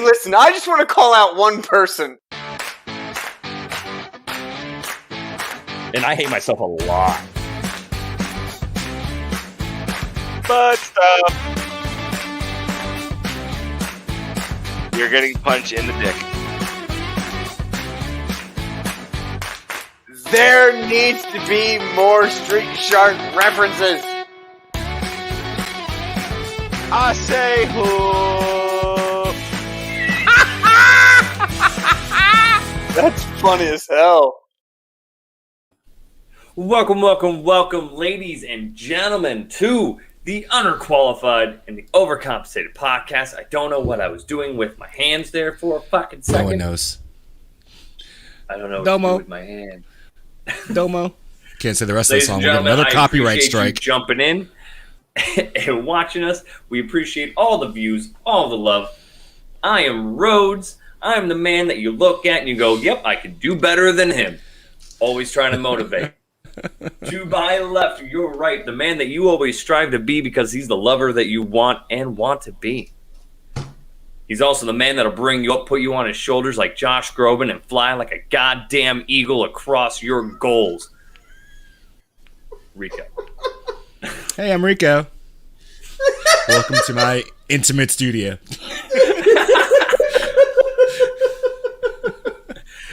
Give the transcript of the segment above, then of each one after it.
Listen, I just want to call out one person. And I hate myself a lot. But you're getting punched in the dick. There needs to be more Street Shark references. I say hoof. That's funny as hell. Welcome, ladies and gentlemen, to the Underqualified and the Overcompensated podcast. I don't know what I was doing with my hands there for a fucking second. No one knows. I don't know what Domo. to do with my hand. Domo. Can't say the rest of the Ladies song. and We'll get gentlemen, another I copyright appreciate you strike. jumping in and watching us. We appreciate all the views, all the love. I am Rhodes. I'm the man that you look at and you go, yep, I can do better than him. Always trying to motivate. To my left, you're right. The man that you always strive to be because he's the lover that you want to be. He's also the man that'll bring you up, put you on his shoulders like Josh Groban and fly like a goddamn eagle across your goals. Rico. Hey, I'm Rico. Welcome to my intimate studio.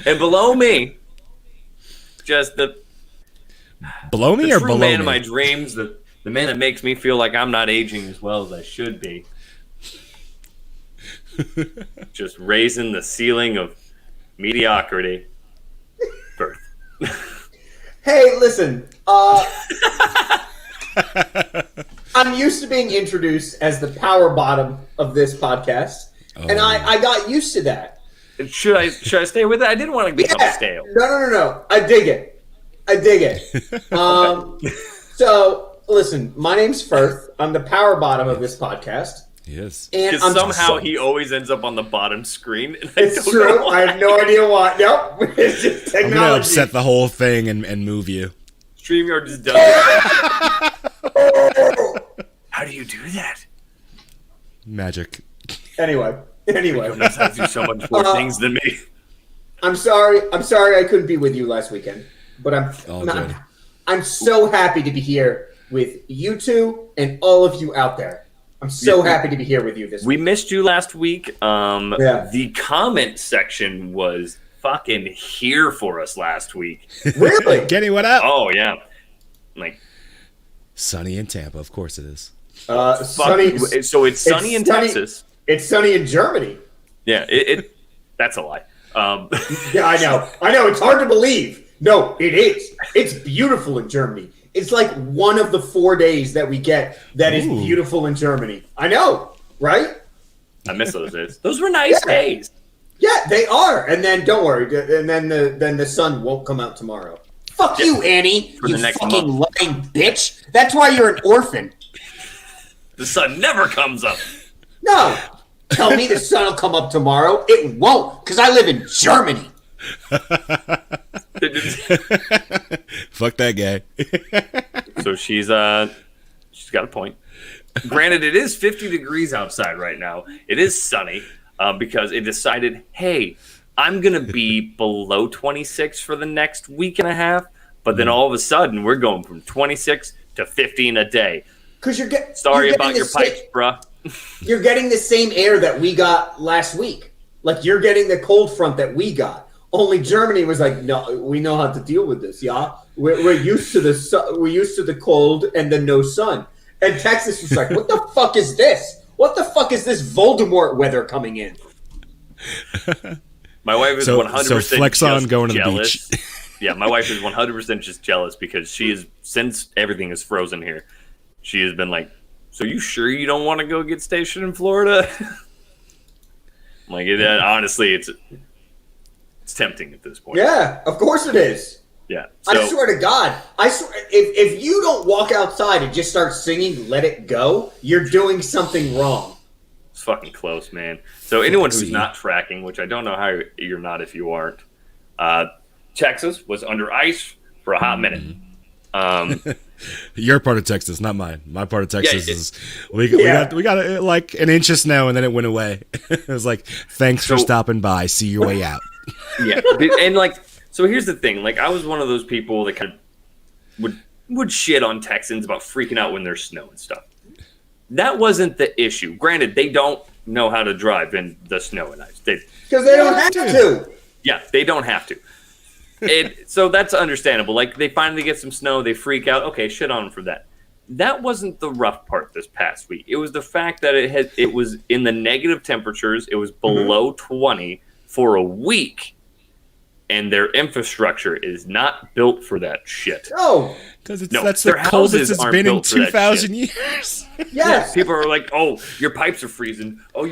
And below me, just the Below me or true below man me? of my dreams, the man that makes me feel like I'm not aging as well as I should be. Just raising the ceiling of mediocrity. Birth. Hey, listen. I'm used to being introduced as the power bottom of this podcast, and I got used to that. Should I stay with it? I didn't want to become stale. No. I dig it. So, listen, my name's Firth. I'm the power bottom of this podcast. Yes. And Because somehow he always ends up on the bottom screen. And It's true. I have no idea why. Nope. It's just I'm technology. going to upset the whole thing and move you. StreamYard just does it. How do you do that? Magic. Anyway. He knows how to do so much more things than me. I'm sorry I couldn't be with you last weekend. But Good. I'm so happy to be here with you two and all of you out there. I'm so happy to be here with you this We week. missed you last week. Yeah. The comment section was fucking here for us last week. Really? Kenny, what up? Oh, yeah. Like, Sunny in Tampa. Of course it is. Sunny. so it's sunny in sunny- Texas. It's sunny in Germany. Yeah, that's a lie. Yeah, I know. It's hard to believe. No, it is. It's beautiful in Germany. It's like one of the 4 days that we get that is beautiful in Germany. I know, right? I miss those days. Those were nice days. Yeah, they are. And then don't worry. And then the sun won't come out tomorrow. Fuck you, Annie. For You the next fucking month. lying bitch. That's why you're an orphan. The sun never comes up. No. Tell me the sun will come up tomorrow. It won't, because I live in Germany. Fuck that guy. So she's got a point. Granted, it is 50 degrees outside right now. It is sunny because it decided, hey, I'm going to be below 26 for the next week and a half. But then all of a sudden, we're going from 26 to 15 a day. Because Sorry about your pipes, bruh. You're getting the same air that we got last week. Like, you're getting the cold front that we got. Only Germany was like, no, we know how to deal with this, yeah? We're used to we're used to the cold and then no sun. And Texas was like, what the fuck is this? What the fuck is this Voldemort weather coming in? My wife is 100% so flex on just going to the jealous. beach. Yeah, my wife is 100% just jealous because she is, since everything is frozen here, she has been like, so you sure you don't want to go get stationed in Florida? I'm like, honestly, it's tempting at this point. Yeah, of course it is. Yeah. I swear to God, if you don't walk outside and just start singing "Let It Go," you're doing something wrong. It's fucking close, man. So anyone who's not tracking, which I don't know how you're not if you aren't, Texas was under ice for a hot minute. Your part of Texas, not mine. My part of Texas Yeah, is we got like an inch of snow and then it went away. It was like, thanks for stopping by. See your way out. Yeah, and like, so here's the thing. Like, I was one of those people that kind of would shit on Texans about freaking out when there's snow and stuff. That wasn't the issue. Granted, they don't know how to drive in the snow and ice. Because they don't have to. Yeah, they don't have to. So that's understandable. Like, they finally get some snow, they freak out. Okay, shit on them for that. That wasn't the rough part this past week. It was the fact that it was in the negative temperatures. It was below 20 for a week, and their infrastructure is not built for that shit. Oh, because that's the coldest it's been in 2,000 years. Yes. Yeah, people are like, "Oh, your pipes are freezing." Oh,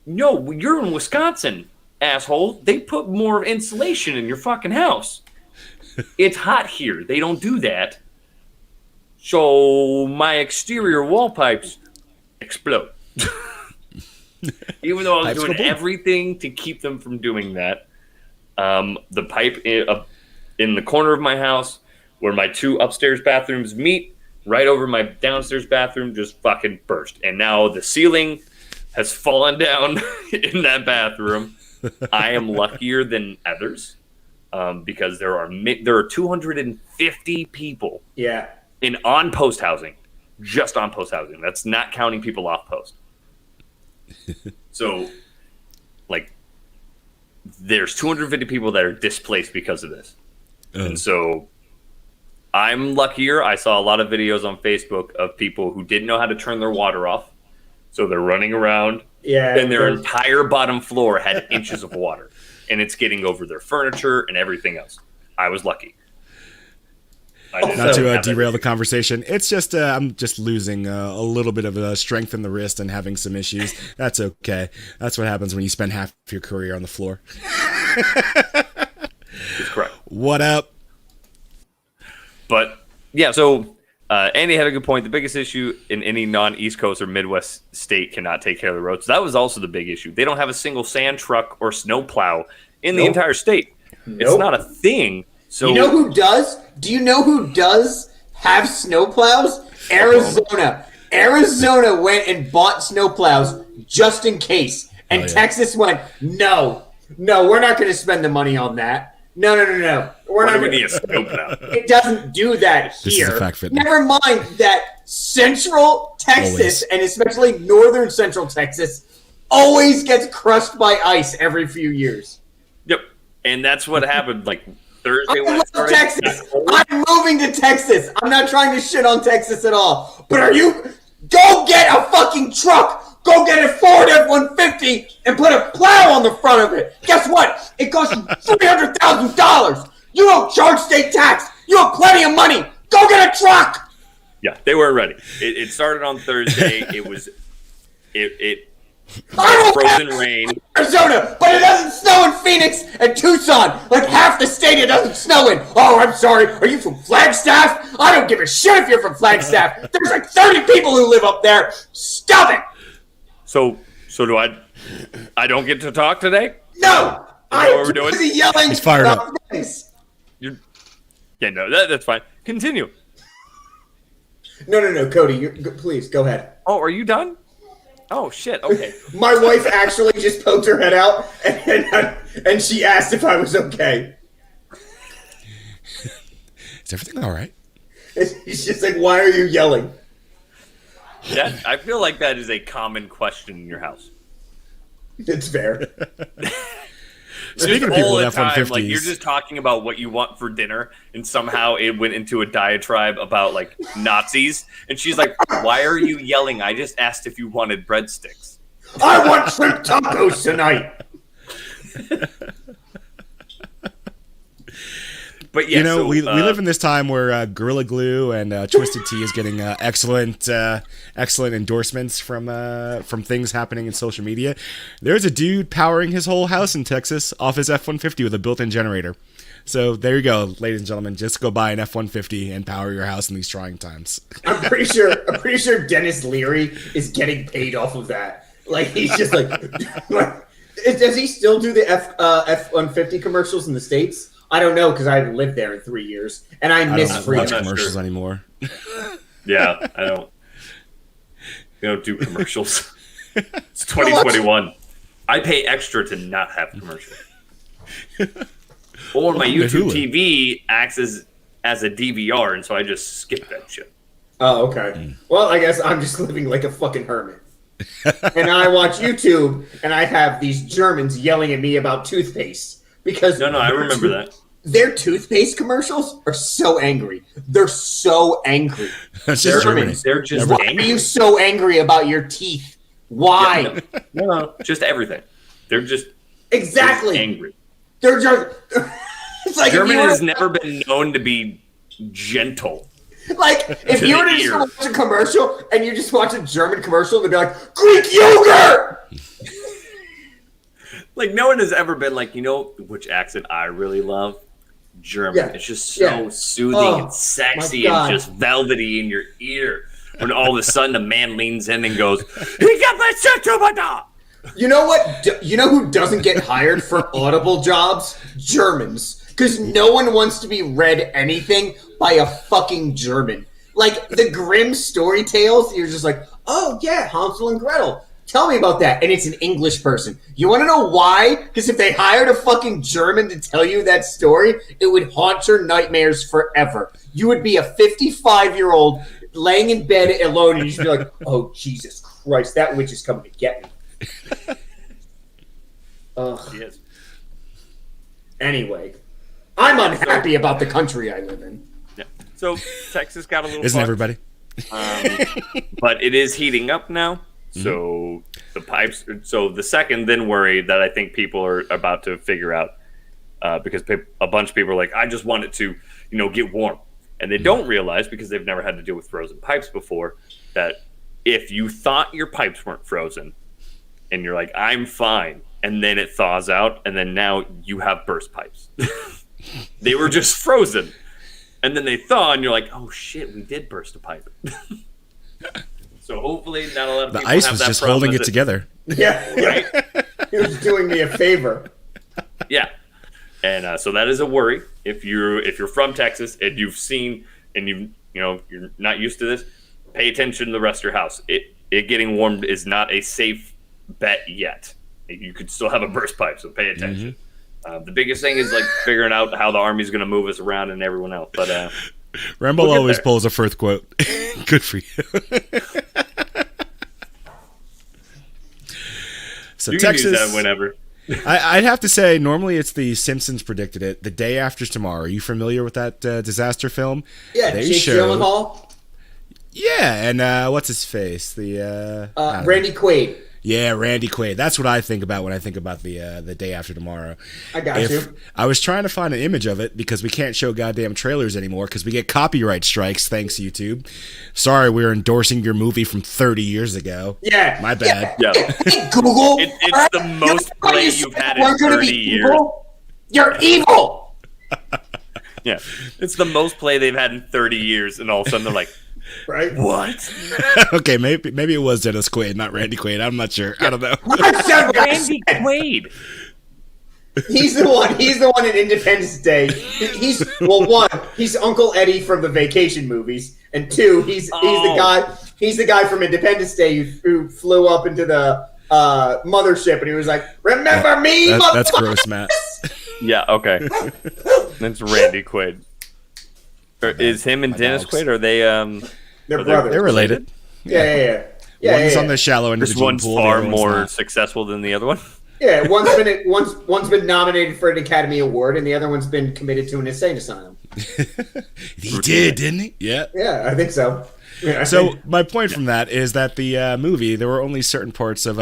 no, you're in Wisconsin, asshole. They put more insulation in your fucking house. It's hot here. They don't do that. So my exterior wall pipes explode. Even though I was doing everything to keep them from doing that, the pipe in the corner of my house where my two upstairs bathrooms meet, right over my downstairs bathroom, just fucking burst. And now the ceiling has fallen down in that bathroom. I am luckier than others because there are 250 people on post housing, just on post housing. That's not counting people off post. So, like, there's 250 people that are displaced because of this. And so I'm luckier. I saw a lot of videos on Facebook of people who didn't know how to turn their water off. So they're running around. Yeah. And their entire bottom floor had inches of water. And it's getting over their furniture and everything else. I was lucky. Not to derail the conversation. It's just I'm just losing a little bit of strength in the wrist and having some issues. That's okay. That's what happens when you spend half of your career on the floor. That's correct. What up? But yeah, so Andy had a good point. The biggest issue in any non-East Coast or Midwest state cannot take care of the roads. That was also the big issue. They don't have a single sand truck or snow plow in the entire state. It's not a thing. So you know who does? Do you know who does have snowplows? Arizona. Arizona went and bought snowplows just in case. And Texas went, no, we're not going to spend the money on that. No. We're not going to need a snowplow. It doesn't do that here. This is a fact fitness. Never mind that Central Texas, and especially Northern Central Texas, always gets crushed by ice every few years. Yep. And that's what happened, like, Thursday, I love Texas. I'm moving to Texas. I'm not trying to shit on Texas at all. But go get a fucking truck. Go get a Ford F-150 and put a plow on the front of it. Guess what? It costs you $300,000. You don't charge state tax. You have plenty of money. Go get a truck. Yeah, they weren't ready. It started on Thursday. It was frozen rain. Arizona, but it doesn't snow in Phoenix and Tucson. Like half the state it doesn't snow in. Oh, I'm sorry. Are you from Flagstaff? I don't give a shit if you're from Flagstaff. There's like 30 people who live up there. Stop it. So do I don't get to talk today? No. I'm busy yelling. He's fired up. That's fine. Continue. No, Cody. Please go ahead. Oh, are you done? Oh, shit. Okay. My wife actually just poked her head out, and she asked if I was okay. Is everything all right? She's just like, why are you yelling? I feel like that is a common question in your house. It's fair. Speaking of people with F-150s. Like, you're just talking about what you want for dinner, and somehow it went into a diatribe about, like, Nazis. And she's like, why are you yelling? I just asked if you wanted breadsticks. I want shrimp tacos tonight. But yeah, we live in this time where Gorilla Glue and Twisted Tea is getting excellent endorsements from things happening in social media. There's a dude powering his whole house in Texas off his F-150 with a built-in generator. So there you go, ladies and gentlemen. Just go buy an F-150 and power your house in these trying times. I'm pretty sure Dennis Leary is getting paid off of that. Like he's just like does he still do the F-150 commercials in the States? I don't know because I haven't lived there in 3 years, and I I miss don't freedom. watch commercials anymore. Yeah, I don't. We don't do commercials. It's 2021. I pay extra to not have commercials. Or my YouTube TV acts as a DVR, and so I just skip that shit. Oh, okay. Well, I guess I'm just living like a fucking hermit. And I watch YouTube, and I have these Germans yelling at me about toothpaste because No, I remember that. Their toothpaste commercials are so angry. They're so angry. That's just Germany. They're just Why angry. are you so angry about your teeth? Why? Yeah, no, just everything. They're just Exactly. angry. They're just. It's like Germany has never been known to be gentle. Like, if To you the were to ear. just watch a commercial and you just watch a German commercial, they'd be like, Greek yogurt! Like, no one has ever been like, you know which accent I really love? German. Yeah. It's just so soothing Oh, and sexy my God. and just velvety in your ear. When all of a sudden a man leans in and goes, he got my shit to my dog. You know what? You know who doesn't get hired for audible jobs? Germans. Because no one wants to be read anything by a fucking German. Like, the Grimm story tales, you're just like, oh, yeah, Hansel and Gretel. Tell me about that. And it's an English person. You want to know why? Because if they hired a fucking German to tell you that story, it would haunt your nightmares forever. You would be a 55-year-old laying in bed alone, and you'd just be like, oh, Jesus Christ, that witch is coming to get me. Ugh. Yes. Anyway, I'm unhappy about the country I live in. Yeah. So Texas got a little Isn't fucked. everybody? But it is heating up now. So the pipes. So the second then worry that I think people are about to figure out, because a bunch of people are like, I just want it to, get warm, and they don't realize because they've never had to deal with frozen pipes before that if you thought your pipes weren't frozen, and you're like, I'm fine, and then it thaws out, and then now you have burst pipes. They were just frozen, and then they thaw, and you're like, oh shit, we did burst a pipe. So hopefully not a lot of The people ice have was that just problem holding with it together. Yeah, Right? he was doing me a favor. Yeah. And so that is a worry. If you're from Texas and you've seen and you're not used to this, pay attention to the rest of your house. It getting warm is not a safe bet yet. You could still have a burst pipe, so pay attention. The biggest thing is like figuring out how the Army's going to move us around and everyone else. But Rambo we'll get always there. pulls a Firth quote. Good for you. So you can Texas, use that whenever. I'd have to say, normally it's the Simpsons predicted it. The Day After Tomorrow. Are you familiar with that disaster film? Yeah, They Jake showed- Gyllenhaal, Yeah, and what's his face? The I don't know. Randy Quaid. Yeah, Randy Quaid. That's what I think about when I think about the Day After Tomorrow. I got you. I was trying to find an image of it because we can't show goddamn trailers anymore because we get copyright strikes. Thanks, YouTube. Sorry, we're endorsing your movie from 30 years ago. Yeah, My bad. Yeah. Hey, Google. It's the most play you've had in We're gonna 30 be years. evil? You're evil. Yeah. It's the most play they've had in 30 years, and all of a sudden they're like, Right? what? Okay, maybe it was Dennis Quaid, not Randy Quaid. I'm not sure. I don't know. Randy Quaid. He's the one. He's the one in Independence Day. He's one. He's Uncle Eddie from the Vacation movies, and two, he's the guy. He's the guy from Independence Day who flew up into the mothership, and he was like, "Remember me, That's motherfucker?" gross, Matt. Yeah, okay. That's Randy Quaid. Is him and My Dennis dogs. Quaid, are they They're Are they- brothers. They're related. Yeah. One's yeah. on the shallow end of the just gene one's pool, the far other one's more not. successful than the other one? Yeah, one's been nominated for an Academy Award, and the other one's been committed to an insane asylum. He did, didn't he? Yeah. Yeah, I think so. Yeah, I So think- my point from that is that the movie, there were only certain parts of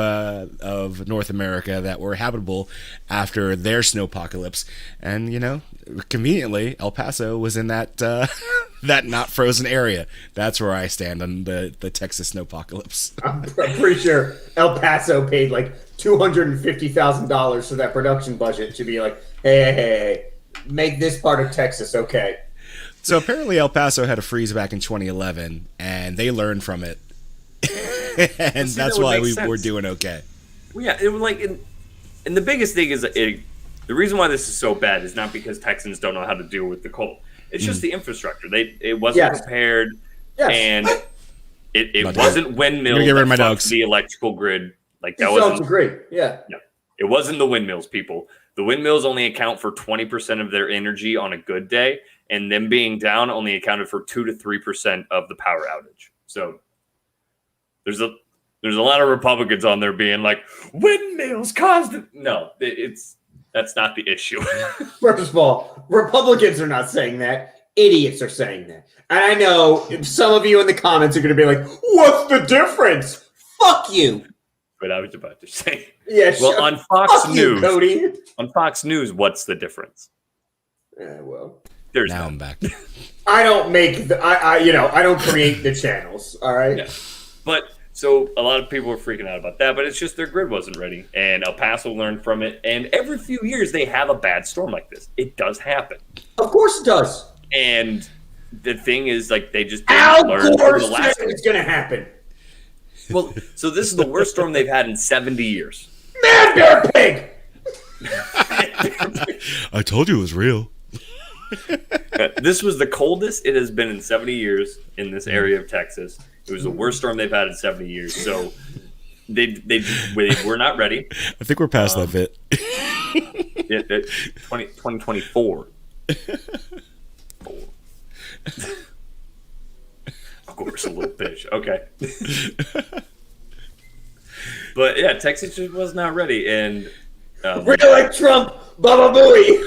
North America that were habitable after their snowpocalypse, and conveniently, El Paso was in that that not frozen area. That's where I stand on the Texas snowpocalypse. I'm pretty sure El Paso paid like $250,000 for that production budget to be like, hey, make this part of Texas okay. So apparently, El Paso had a freeze back in 2011, and they learned from it, and See, that's that would why make we're sense. doing okay. Well, yeah, it was like, and the biggest thing is The reason why this is so bad is not because Texans don't know how to deal with the cold. It's just the infrastructure. It wasn't prepared, and it wasn't windmills that fucked the electrical grid. Like that wasn't great. Yeah. No, it wasn't the windmills, people. The windmills only account for 20% of their energy on a good day, and them being down only accounted for 2 to 3% of the power outage. So there's a lot of Republicans on there being like, windmills caused it. No, that's not the issue. First of all, Republicans are not saying that. Idiots are saying that. And I know some of you in the comments are going to be like, what's the difference? Fuck you. But I was about to say. Yeah, well, on Fox News, you, Cody. On Fox News, what's the difference? Well, there's now I'm back. I don't make I don't create the channels. All right. Yeah. But so a lot of people are freaking out about that, but it's just their grid wasn't ready, and El Paso learned from it. And every few years they have a bad storm like this. It does happen. Of course it does. And the thing is, like, they just didn't learn from the last one. It's going to happen. Well, so this is the worst storm they've had in 70 years. Man, bear pig! I told you it was real. This was the coldest it has been in 70 years in this area of Texas. It was the worst storm they've had in 70 years. So they were not ready. I think we're past that bit. 2024. Of course, a little bitch. Okay. But yeah, Texas just was not ready. And Re-elect Trump, Baba Booey.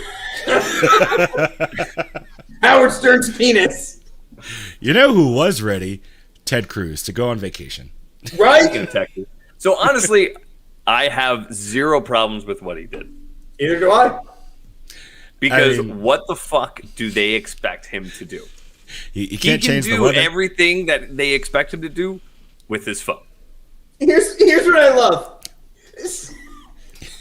Howard Stern's penis. You know who was ready? Ted Cruz to go on vacation. Right? So honestly, I have zero problems with what he did. Either do I. Because what the fuck do they expect him to do? He can't change the weather. He can do everything that they expect him to do with his phone. Here's what I love.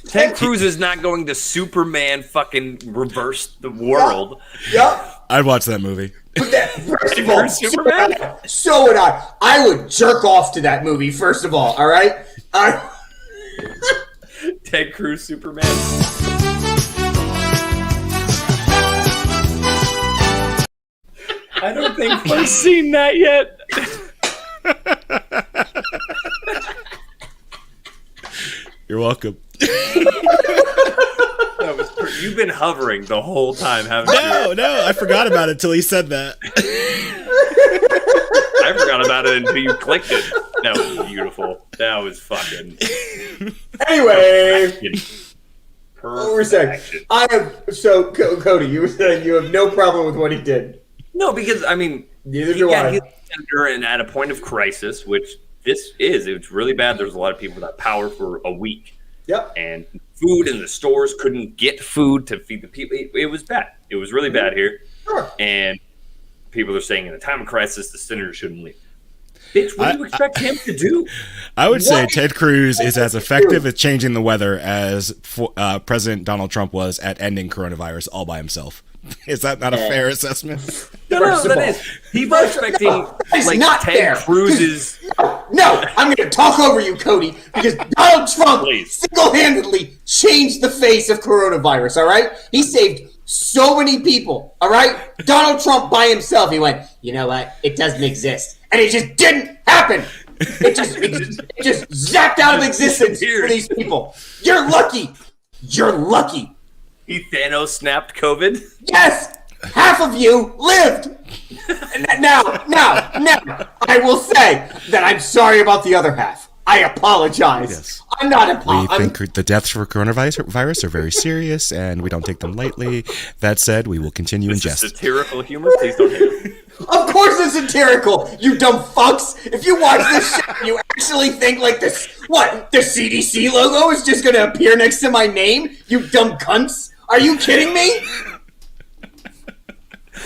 Ted Cruz is not going to Superman fucking reverse the world. Yep. I'd watch that movie. First of all, Superman? So would I. I would jerk off to that movie, first of all right? Ted Cruz Superman. I don't think we've seen that yet. You're welcome. You've been hovering the whole time, haven't you? No, I forgot about it until he said that. I forgot about it until you clicked it. That was beautiful. That was fucking. Anyway, what were we saying? Cody, you were saying you have no problem with what he did. No, because I mean, neither do I. He's at a point of crisis, which it's really bad. There's a lot of people without power for a week. Yep. And food in the stores couldn't get food to feed the people. It was bad. It was really bad here. Sure. And people are saying in a time of crisis, the senator shouldn't leave. Bitch, what do you expect him to do? I would say Ted Cruz is as effective at changing the weather as President Donald Trump was at ending coronavirus all by himself. Is that not a fair assessment? No, that is. People are expecting Ted Cruz's. No, I'm going to talk over you, Cody, because Donald Trump single-handedly changed the face of coronavirus, all right? He saved so many people, all right? Donald Trump by himself, he went, you know what? It doesn't exist. And it just didn't happen. It just zapped out of existence for these people. You're lucky. You're lucky. He Thanos snapped COVID? Yes! Half of you lived! Now, I will say that I'm sorry about the other half. I apologize. Yes. I'm not apologizing. We think the deaths for coronavirus are very serious, and we don't take them lightly. That said, we will continue in jest. Satirical humor? Please don't hate it. Of course it's satirical, you dumb fucks. If you watch this shit, you actually think like this, what, the CDC logo is just going to appear next to my name? You dumb cunts. Are you kidding me?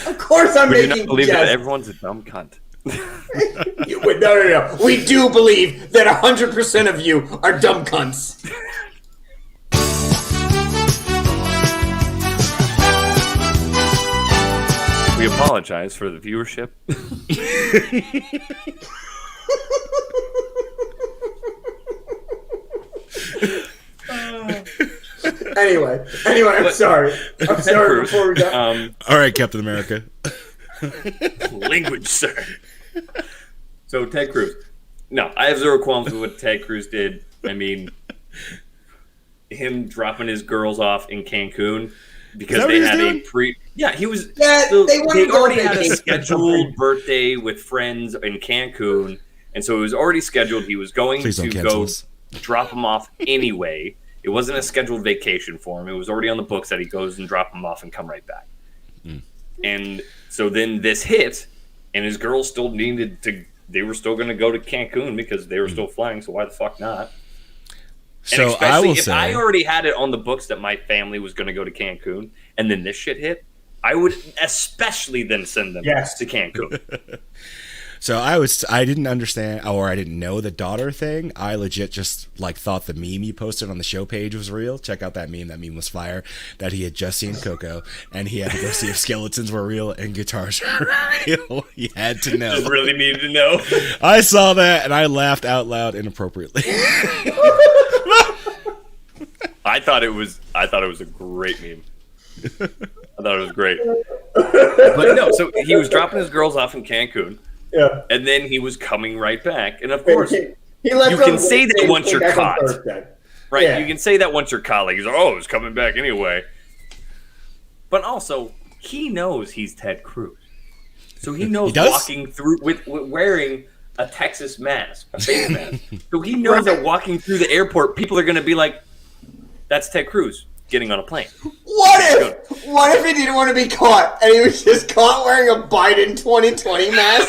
Of course I'm making jest. Do you not believe that everyone's a dumb cunt? No. We do believe that 100% of you are dumb cunts. We apologize for the viewership. Anyway, I'm sorry. I'm sorry Cruz, before we go. All right, Captain America. language, sir. So Ted Cruz. No, I have zero qualms with what Ted Cruz did. I mean, him dropping his girls off in Cancun because they had a pre. Yeah, he was. Yeah, so they already had a vacation. scheduled birthday with friends in Cancun, and so it was already scheduled. He was going Please don't to cancel go us. drop him off anyway. It wasn't a scheduled vacation for him. It was already on the books that he goes and drop him off and come right back. And so then this hit, and his girls still needed to. They were still going to go to Cancun because they were still flying. So why the fuck not? So and I will if say, I already had it on the books that my family was going to go to Cancun, and then this shit hit, I would especially then send them to Cancun. so I didn't understand, or I didn't know the daughter thing. I legit just like thought the meme he posted on the show page was real. Check out that meme. That meme was fire. That he had just seen Coco, and he had to go see if skeletons were real and guitars were real. He had to know. Just really needed to know. I saw that and I laughed out loud inappropriately. I thought it was a great meme. I thought it was great. But no, so he was dropping his girls off in Cancun. Yeah. And then he was coming right back. And of course, He left you on can say that Wednesday, once came you're back on caught. Thursday. right? Yeah. You can say that once you're caught. Like, he's like, oh, he's coming back anyway. But also, he knows he's Ted Cruz. So he knows walking through with wearing a Texas mask, a face mask. So he knows that walking through the airport, people are going to be like, that's Ted Cruz getting on a plane. What if he didn't want to be caught and he was just caught wearing a Biden 2020 mask?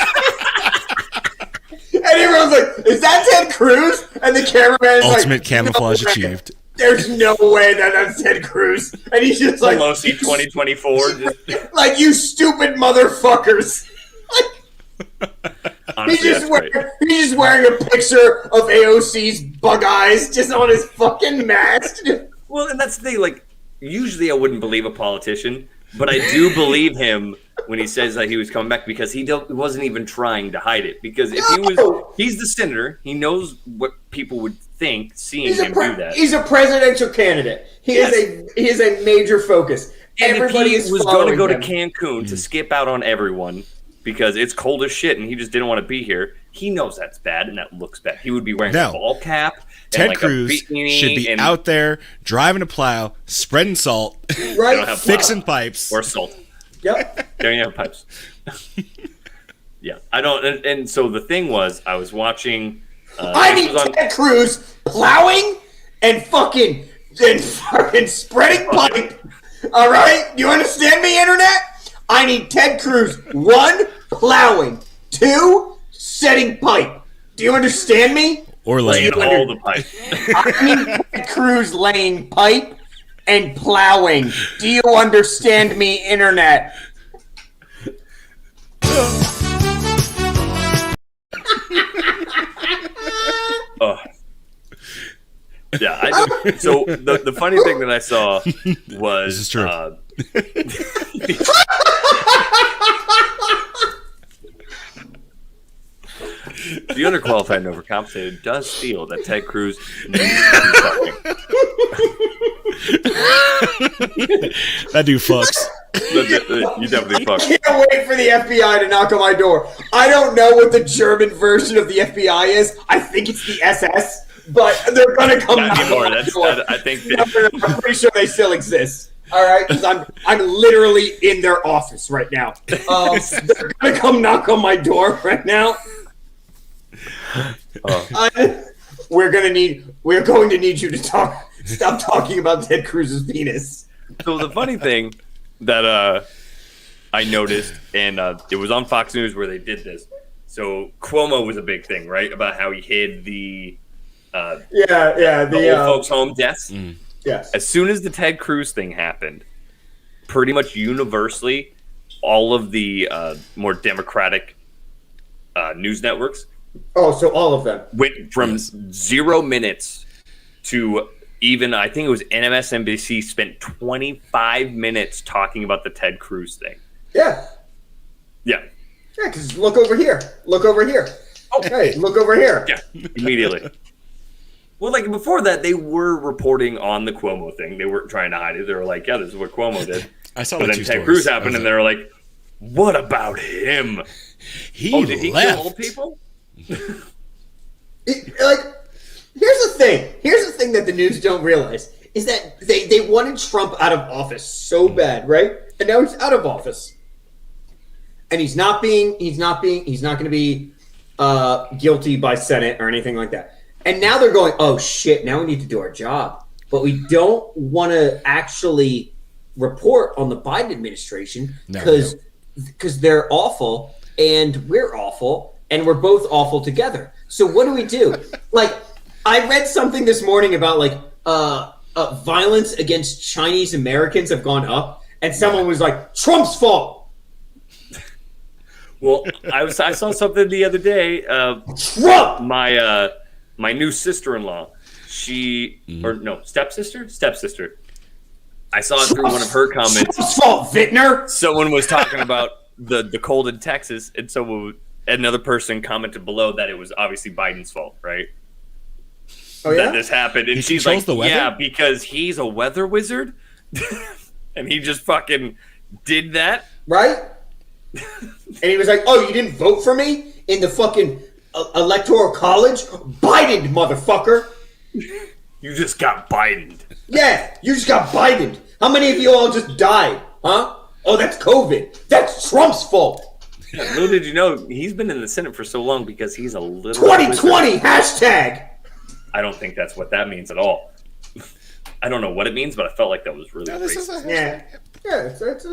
And everyone's like, is that Ted Cruz? And the cameraman is Ultimate camouflage achieved. There's no way that that's Ted Cruz. And he's just like, Pelosi 2024. like, you stupid motherfuckers. Honestly, he's just wearing a picture of AOC's bug eyes just on his fucking mask. Well, and that's the thing. Like, usually I wouldn't believe a politician, but I do believe him when he says that he was coming back because he wasn't even trying to hide it. Because if he's the senator, he knows what people would think seeing him do that. He's a presidential candidate. He is a major focus. And Everybody if he is was going to go to him. Cancun to skip out on everyone because it's cold as shit and he just didn't want to be here, he knows that's bad and that looks bad. He would be wearing a ball cap. Ted like Cruz should be out there driving a plow, spreading salt, right? Fixing pipes. Or salt. Yep. There you have pipes. Yeah. I don't. And so the thing was, I was watching. I need Ted Cruz plowing and fucking spreading pipe. All right? You understand me, Internet? I need Ted Cruz, 1, plowing, 2, setting pipe. Do you understand me? Or laying all the pipe. I need Ted Cruz laying pipe and plowing. Do you understand me, Internet? Yeah. So the funny thing that I saw was this is true. The underqualified and overcompensated does feel that Ted Cruz needs to be fucking. That dude fucks. You definitely fuck. I can't wait for the FBI to knock on my door. I don't know what the German version of the FBI is. I think it's the SS, but they're gonna come knock on my door. I think I'm pretty sure they still exist. All right, because I'm literally in their office right now. They're gonna come knock on my door right now. We're going to need you to stop talking about Ted Cruz's penis. So the funny thing that I noticed, and it was on Fox News where they did this. So Cuomo was a big thing, right? About how he hid the old folks' home deaths. Mm. Yes. As soon as the Ted Cruz thing happened, pretty much universally, all of the more democratic news networks. Oh, so all of them went from 0 minutes to even, I think it was MSNBC spent 25 minutes talking about the Ted Cruz thing. Yeah. Yeah. Yeah, because look over here. Look over here. Okay, look over here. Yeah, immediately. Well, like before that, they were reporting on the Cuomo thing. They weren't trying to hide it. They were like, "Yeah, this is what Cuomo did." I saw but the then two Ted stories. Cruz happened, and they were like, "What about him? Did he left. kill old people?" Here's the thing. Here's the thing that the news don't realize is that they wanted Trump out of office so bad, right? And now he's out of office, and he's not going to be guilty by Senate or anything like that. And now they're going, oh shit! Now we need to do our job, but we don't want to actually report on the Biden administration because they're awful and we're awful and we're both awful together. So what do? Like, I read something this morning about like violence against Chinese Americans have gone up, and someone was like, Trump's fault. Well, I saw something the other day. Trump. My new sister-in-law, stepsister. I saw it through one of her comments. Trump's fault, Vintner. Someone was talking about the cold in Texas, and so another person commented below that it was obviously Biden's fault, right? Oh yeah, that this happened, and she's like, "Yeah, because he's a weather wizard, and he just fucking did that, right?" And he was like, "Oh, you didn't vote for me in the fucking electoral college, Biden, motherfucker." You just got Bidened. Yeah, you just got Bidened. How many of you all just died, huh? Oh, that's COVID. That's Trump's fault. Yeah, little did you know, he's been in the Senate for so long because he's a little 2020 hashtag. I don't think that's what that means at all. I don't know what it means, but I felt like that was really racist. Yeah, it's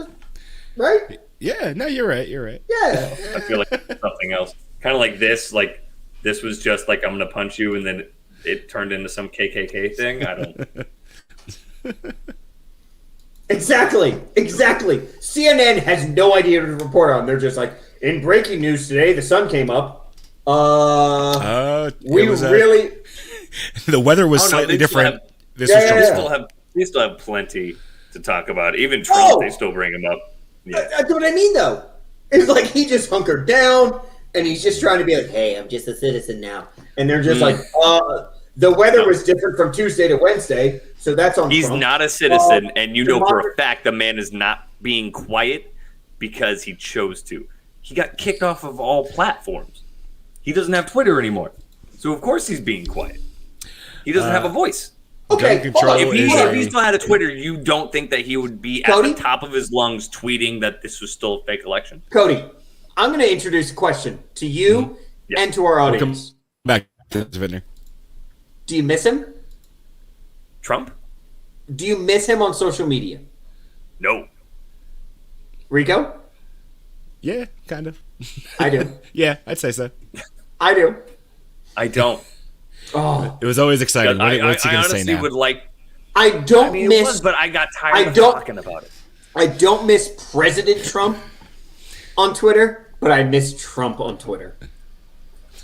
right? Yeah, no, you're right. You're right. Yeah. I feel like it's something else. Kind of like this was just like, I'm going to punch you, and then it turned into some KKK thing. I don't... Exactly. CNN has no idea to report on. They're just like, in breaking news today, the sun came up. The weather was slightly different. They still have plenty to talk about. Even Trump, they still bring him up. Yeah. That's what I mean, though. It's like he just hunkered down, and he's just trying to be like, hey, I'm just a citizen now. And they're just like, the weather was different from Tuesday to Wednesday, so that's on He's Trump. not a citizen, and you know for a fact the man is not being quiet because he chose to. He got kicked off of all platforms. He doesn't have Twitter anymore. So, of course, he's being quiet. He doesn't have a voice. Okay, If he still had a Twitter, you don't think that he would be at the top of his lungs tweeting that this was still a fake election? Cody, I'm going to introduce a question to you and to our audience. Back to Vintner. Do you miss him? Trump? Do you miss him on social media? No. Rico? Yeah, kind of. I do. Yeah, I'd say so. I do. I don't. Oh, it was always exciting. What's he going to say now? Would like. I don't miss. But I got tired of talking about it. I don't miss President Trump on Twitter, but I miss Trump on Twitter.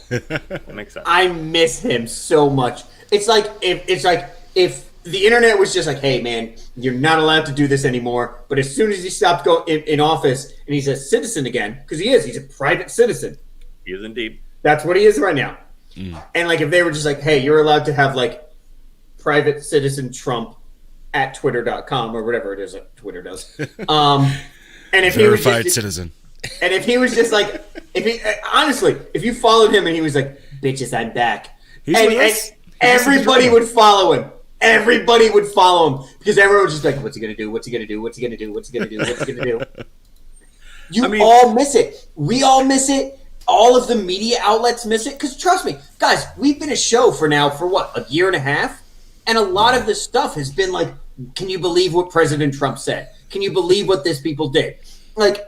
That makes sense. I miss him so much. It's like if the internet was just like, hey man, you're not allowed to do this anymore. But as soon as he stopped going in office and he's a citizen again, because he's a private citizen. He is indeed. That's what he is right now. And like if they were just like, hey, you're allowed to have like private citizen Trump at twitter.com or whatever it is that Twitter does. And if verified he was citizen. And if he was just like, if you followed him and he was like, bitches, I'm back. And everybody would follow him. Everybody would follow him because everyone was just like, what's he going to do? What's he going to do? What's he going to do? What's he going to do? What's he going to do? All miss it. We all miss it. All of the media outlets miss it. Because trust me, guys, we've been a show for what, a year and a half? And a lot of this stuff has been like, can you believe what President Trump said? Can you believe what this people did? Like,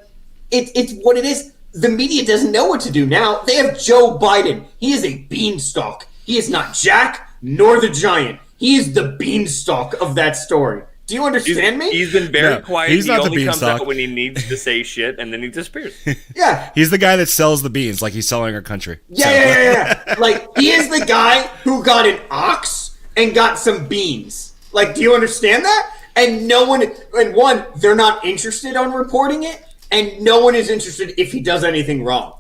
it's what it is. The media doesn't know what to do now. They have Joe Biden. He is a beanstalk. He is not Jack nor the Giant. He is the beanstalk of that story. Do you understand me? He's been very quiet. He's not the beanstalk. Comes out when he needs to say shit, and then he disappears. Yeah. He's the guy that sells the beans like he's selling our country. Yeah. Like, he is the guy who got an ox and got some beans. Like, do you understand that? And they're not interested on reporting it, and no one is interested if he does anything wrong.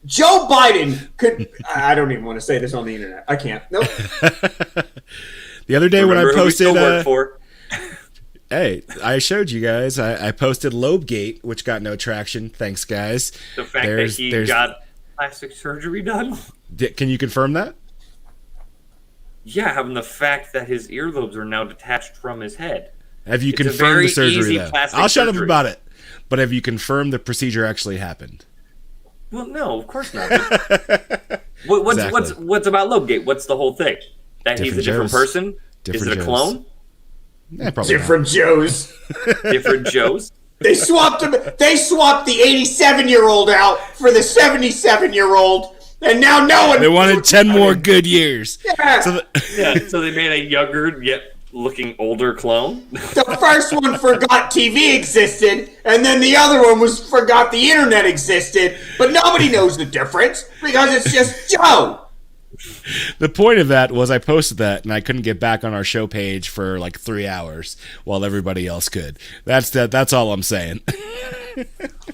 Joe Biden could. I don't even want to say this on the internet. I can't. Nope. The other day Remember when I who we still work posted, for? hey, I showed you guys. I posted Lobegate, which got no traction. Thanks, guys. The fact that he got plastic surgery done? Can you confirm that? Yeah, having the fact that his earlobes are now detached from his head. Have you It's a confirmed very the surgery, easy though? plastic I'll shut up surgery. about it. But have you confirmed the procedure actually happened? Well, no, of course not. What's about Lobegate? What's the whole thing? That he's a different Joes. person? Is it a Joes. clone? Probably Different Joes. Different Joes? They swapped him. They swapped the 87-year-old out for the 77-year-old, and now no one. They wanted 10 more good years. Yeah. So they made a younger yet looking older clone? The first one forgot TV existed, and then the other one forgot the internet existed. But nobody knows the difference because it's just Joe. The point of that was I posted that, and I couldn't get back on our show page for like 3 hours while everybody else could. That's all I'm saying.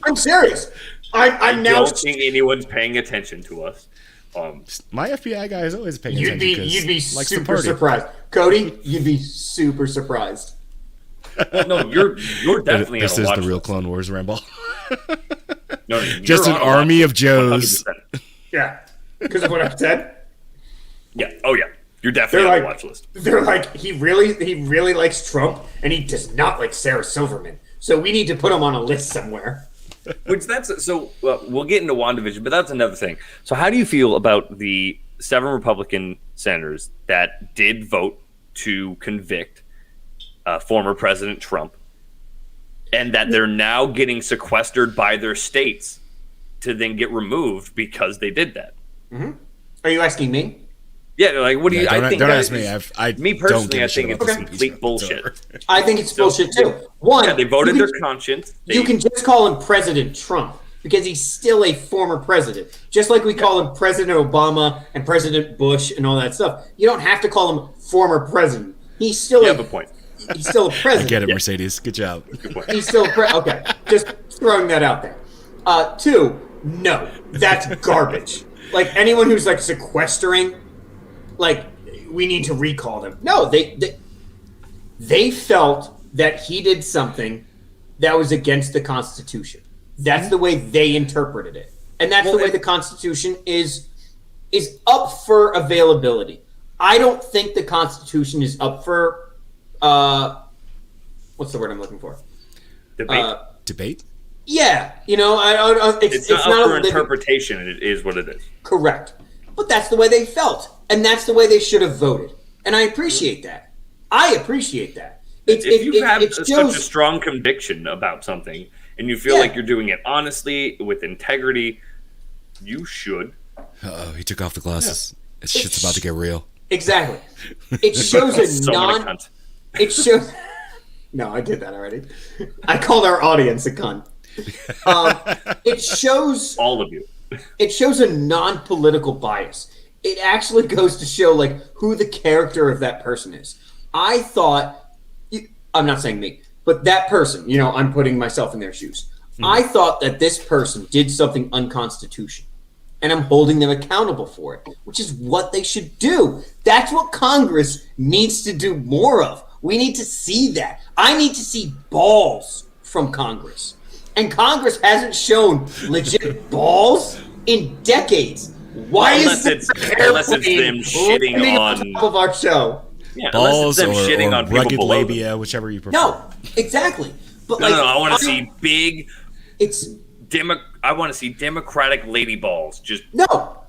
I'm serious. I'm I now. don't think anyone's paying attention to us. My FBI guy is always paying You'd attention. be Likes to super party. surprised, Cody. You'd be super surprised. Well, no, you're definitely This on a is watch the real list. Clone Wars ramble. No, Just you're an on a watch army of list. Joes. 100%. Yeah, because of what I've said. Yeah. Oh, yeah. You're definitely They're on like- the watch list. They're like, he really likes Trump, and he does not like Sarah Silverman. So we need to put him on a list somewhere. We'll get into WandaVision, but that's another thing. So how do you feel about the 7 Republican senators that did vote to convict former President Trump, and that they're now getting sequestered by their states to then get removed because they did that? Are you asking me? Yeah, like what do you? Yeah, I think don't that ask me. is- I me don't personally, give a I think shit it's about this complete impeachment. bullshit. It's over. I think it's bullshit too. One, Yeah, they voted you their can- conscience. You can just call him President Trump because he's still a former president. Just like we call him President Obama and President Bush and all that stuff. You don't have to call him former president. He's still You have a point. he's still a president. Get it, Mercedes. Good job. Good point. He's still okay. Just throwing that out there. 2, no, that's garbage. Like anyone who's like sequestering, like we need to recall them. No, they felt that he did something that was against the Constitution. That's the way they interpreted it, and that's the way the Constitution is up for availability. I don't think the Constitution is up for what's the word I'm looking for? Debate. Debate? Yeah, it's not up for living- interpretation. It is what it is. Correct. But that's the way they felt. And that's the way they should have voted. And I appreciate that. I appreciate that. If you have it such shows- a strong conviction about something and you feel Yeah. like you're doing it honestly, with integrity, you should. Uh-oh, he took off the glasses. This shit's about to get real. Exactly. It shows a So many cunts. It shows. No, I did that already. I called our audience a cunt. It shows. All of you. It shows a non-political bias. It actually goes to show like who the character of that person is. I thought, I'm not saying me, but that person, I'm putting myself in their shoes. I thought that this person did something unconstitutional, and I'm holding them accountable for it, which is what they should do. That's what Congress needs to do more of. We need to see that. I need to see balls from Congress. And Congress hasn't shown legit balls in decades. Why Unless is it's them shitting on top of our show? yeah, Balls unless it's them shitting or on people rugged below them. labia, whichever you prefer. No, exactly. But No, I want to see big. It's I want to see Democratic lady balls just no.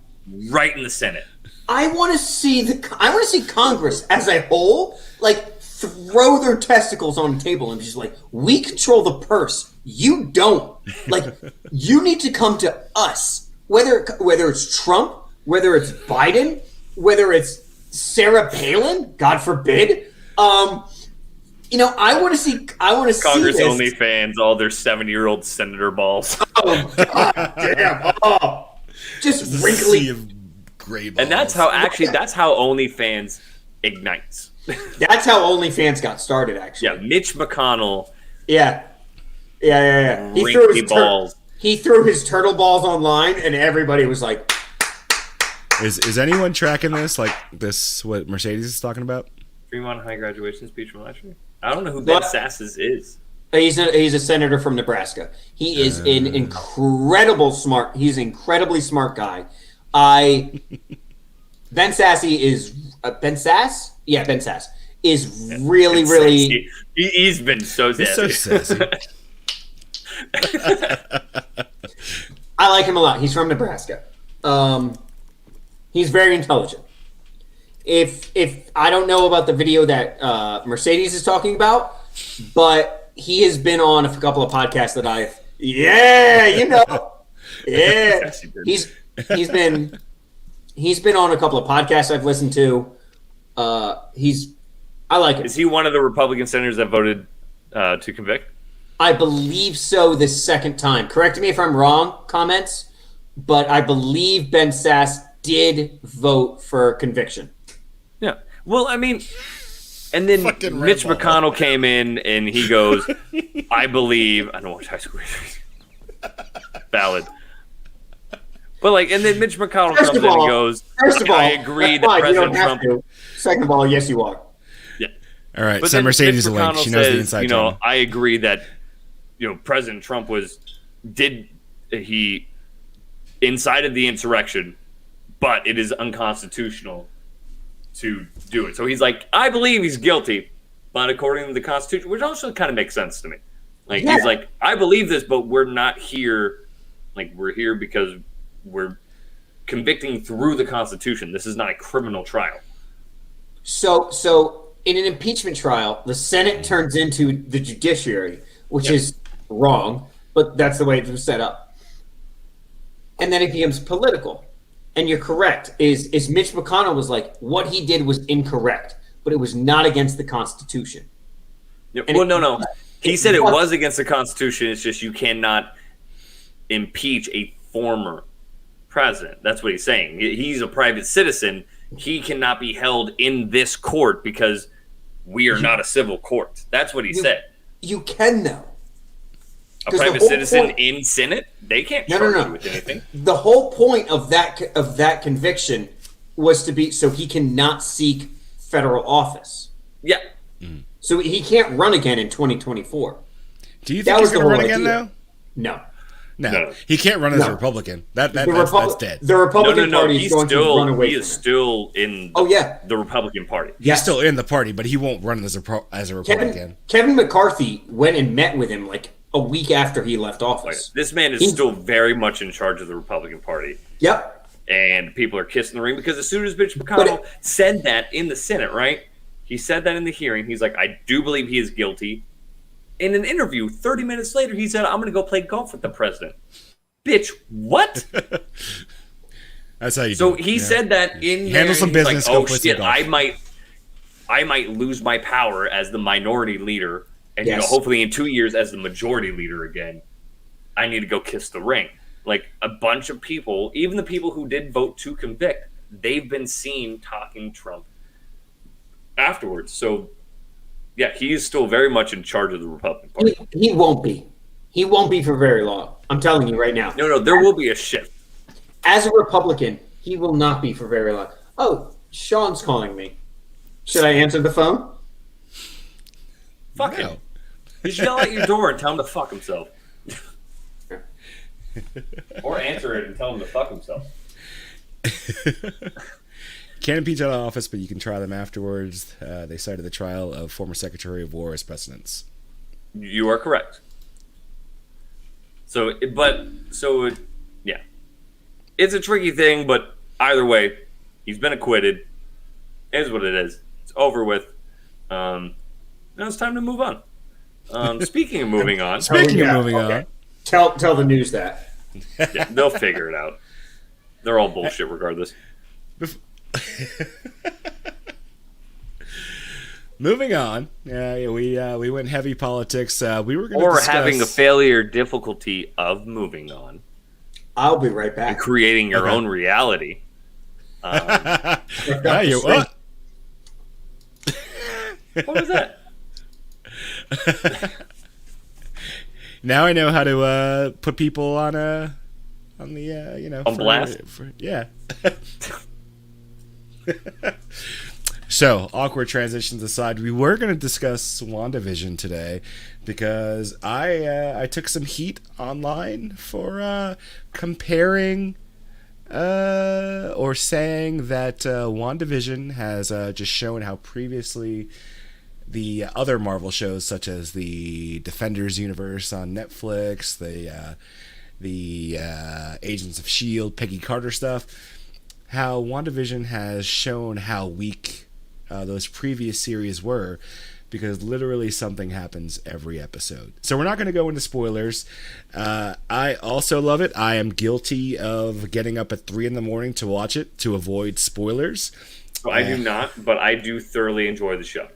right in the Senate. I want to see Congress as a whole, like throw their testicles on the table and just like, we control the purse. You don't. Like, you need to come to us. Whether it's Trump, whether it's Biden, whether it's Sarah Palin, God forbid. I want to see. Congress see this. only fans all their 70-year-old senator balls. Oh God damn! Oh, just Sea wrinkly. of gray balls. And that's how OnlyFans ignites. That's how OnlyFans got started. Actually, Yeah, Mitch McConnell, yeah. He threw wrinkly his balls. He threw his turtle balls online, and everybody was like, Is anyone tracking this? Like this, what Mercedes is talking about? Fremont High graduation speech from last year. I don't know who Ben Sasses is. He's a senator from Nebraska. He is an incredibly smart guy. Ben Sassy is Ben Sass? Yeah, Ben Sass is really. He's been so sassy. He's so sassy. I like him a lot. He's from Nebraska. He's very intelligent. If I don't know about the video that Mercedes is talking about, but he has been on a couple of podcasts that he's been on a couple of podcasts I've listened to. I like him. Is he one of the Republican senators that voted to convict? I believe so this second time. Correct me if I'm wrong, comments, but I believe Ben Sass did vote for conviction. Yeah. Well, I mean, and then Mitch McConnell came in and he goes, I don't watch high school history. Valid. But and then Mitch McConnell comes in and goes, I agree that President Trump. Second of all, yes, you are. Yeah. All right. But Send Mercedes a Mitch link. McConnell She knows the says, inside job. I agree that, President Trump he incited the insurrection, but it is unconstitutional to do it. So he's like, I believe he's guilty, but according to the Constitution, which also kind of makes sense to me. He's like, I believe this, but we're not here. We're here because we're convicting through the Constitution. This is not a criminal trial. So in an impeachment trial, the Senate turns into the judiciary, which is wrong, but that's the way it was set up. And then it becomes political. And you're correct, is Mitch McConnell was like, what he did was incorrect, but it was not against the Constitution. Yeah, well, no. He said it was against the Constitution. It's just you cannot impeach a former president. That's what he's saying. He's a private citizen. He cannot be held in this court because we are not a civil court. That's what he said. You can, though. A private citizen in Senate? They can't charge you with anything. The whole point of that conviction was to be so he cannot seek federal office. Yeah. So he can't run again in 2024. Do you think he's going to run again, though? No. He can't run as a Republican. That's dead. The Republican Party is going to run away. He is still in the Republican Party. He's still in the party, but he won't run as a Republican. Kevin McCarthy went and met with him a week after he left office. This man is still very much in charge of the Republican Party. Yep. And people are kissing the ring because as soon as Mitch McConnell said that in the Senate, right? He said that in the hearing. He's like, I do believe he is guilty. In an interview, 30 minutes later, he said, I'm going to go play golf with the president. Bitch, what? That's how you do So it. he said that in Handle some business, like, go oh play some shit, golf. I might lose my power as the minority leader. And Yes. hopefully in 2 years as the majority leader again, I need to go kiss the ring. A bunch of people, even the people who did vote to convict, they've been seen talking Trump afterwards. So, yeah, he is still very much in charge of the Republican Party. He won't be. He won't be for very long. I'm telling you right now. No, there will be a shift. As a Republican, he will not be for very long. Oh, Sean's calling me. Should I answer the phone? Fuck him. Just yell at your door and tell him to fuck himself. Or answer it and tell him to fuck himself. Can't impeach out of office, but you can try them afterwards. They cited the trial of former Secretary of War as precedents. You are correct. Yeah. It's a tricky thing, but either way, he's been acquitted. It is what it is. It's over with. Now it's time to move on. Speaking of moving on. on. Tell the news that. Yeah, they'll figure it out. They're all bullshit regardless. Moving on. We went heavy politics. We were going to discuss... having a failure difficulty of moving on. I'll be right back. And creating your own reality. What was that? Now I know how to put people on the On blast? Yeah. So, awkward transitions aside, we were going to discuss WandaVision today because I took some heat online for comparing or saying that WandaVision has just shown how previously the other Marvel shows, such as the Defenders universe on Netflix, the Agents of S.H.I.E.L.D., Peggy Carter stuff, how WandaVision has shown how weak those previous series were, because literally something happens every episode. So we're not going to go into spoilers. I also love it. I am guilty of getting up at 3 a.m. to watch it to avoid spoilers. I do not, but I do thoroughly enjoy the show.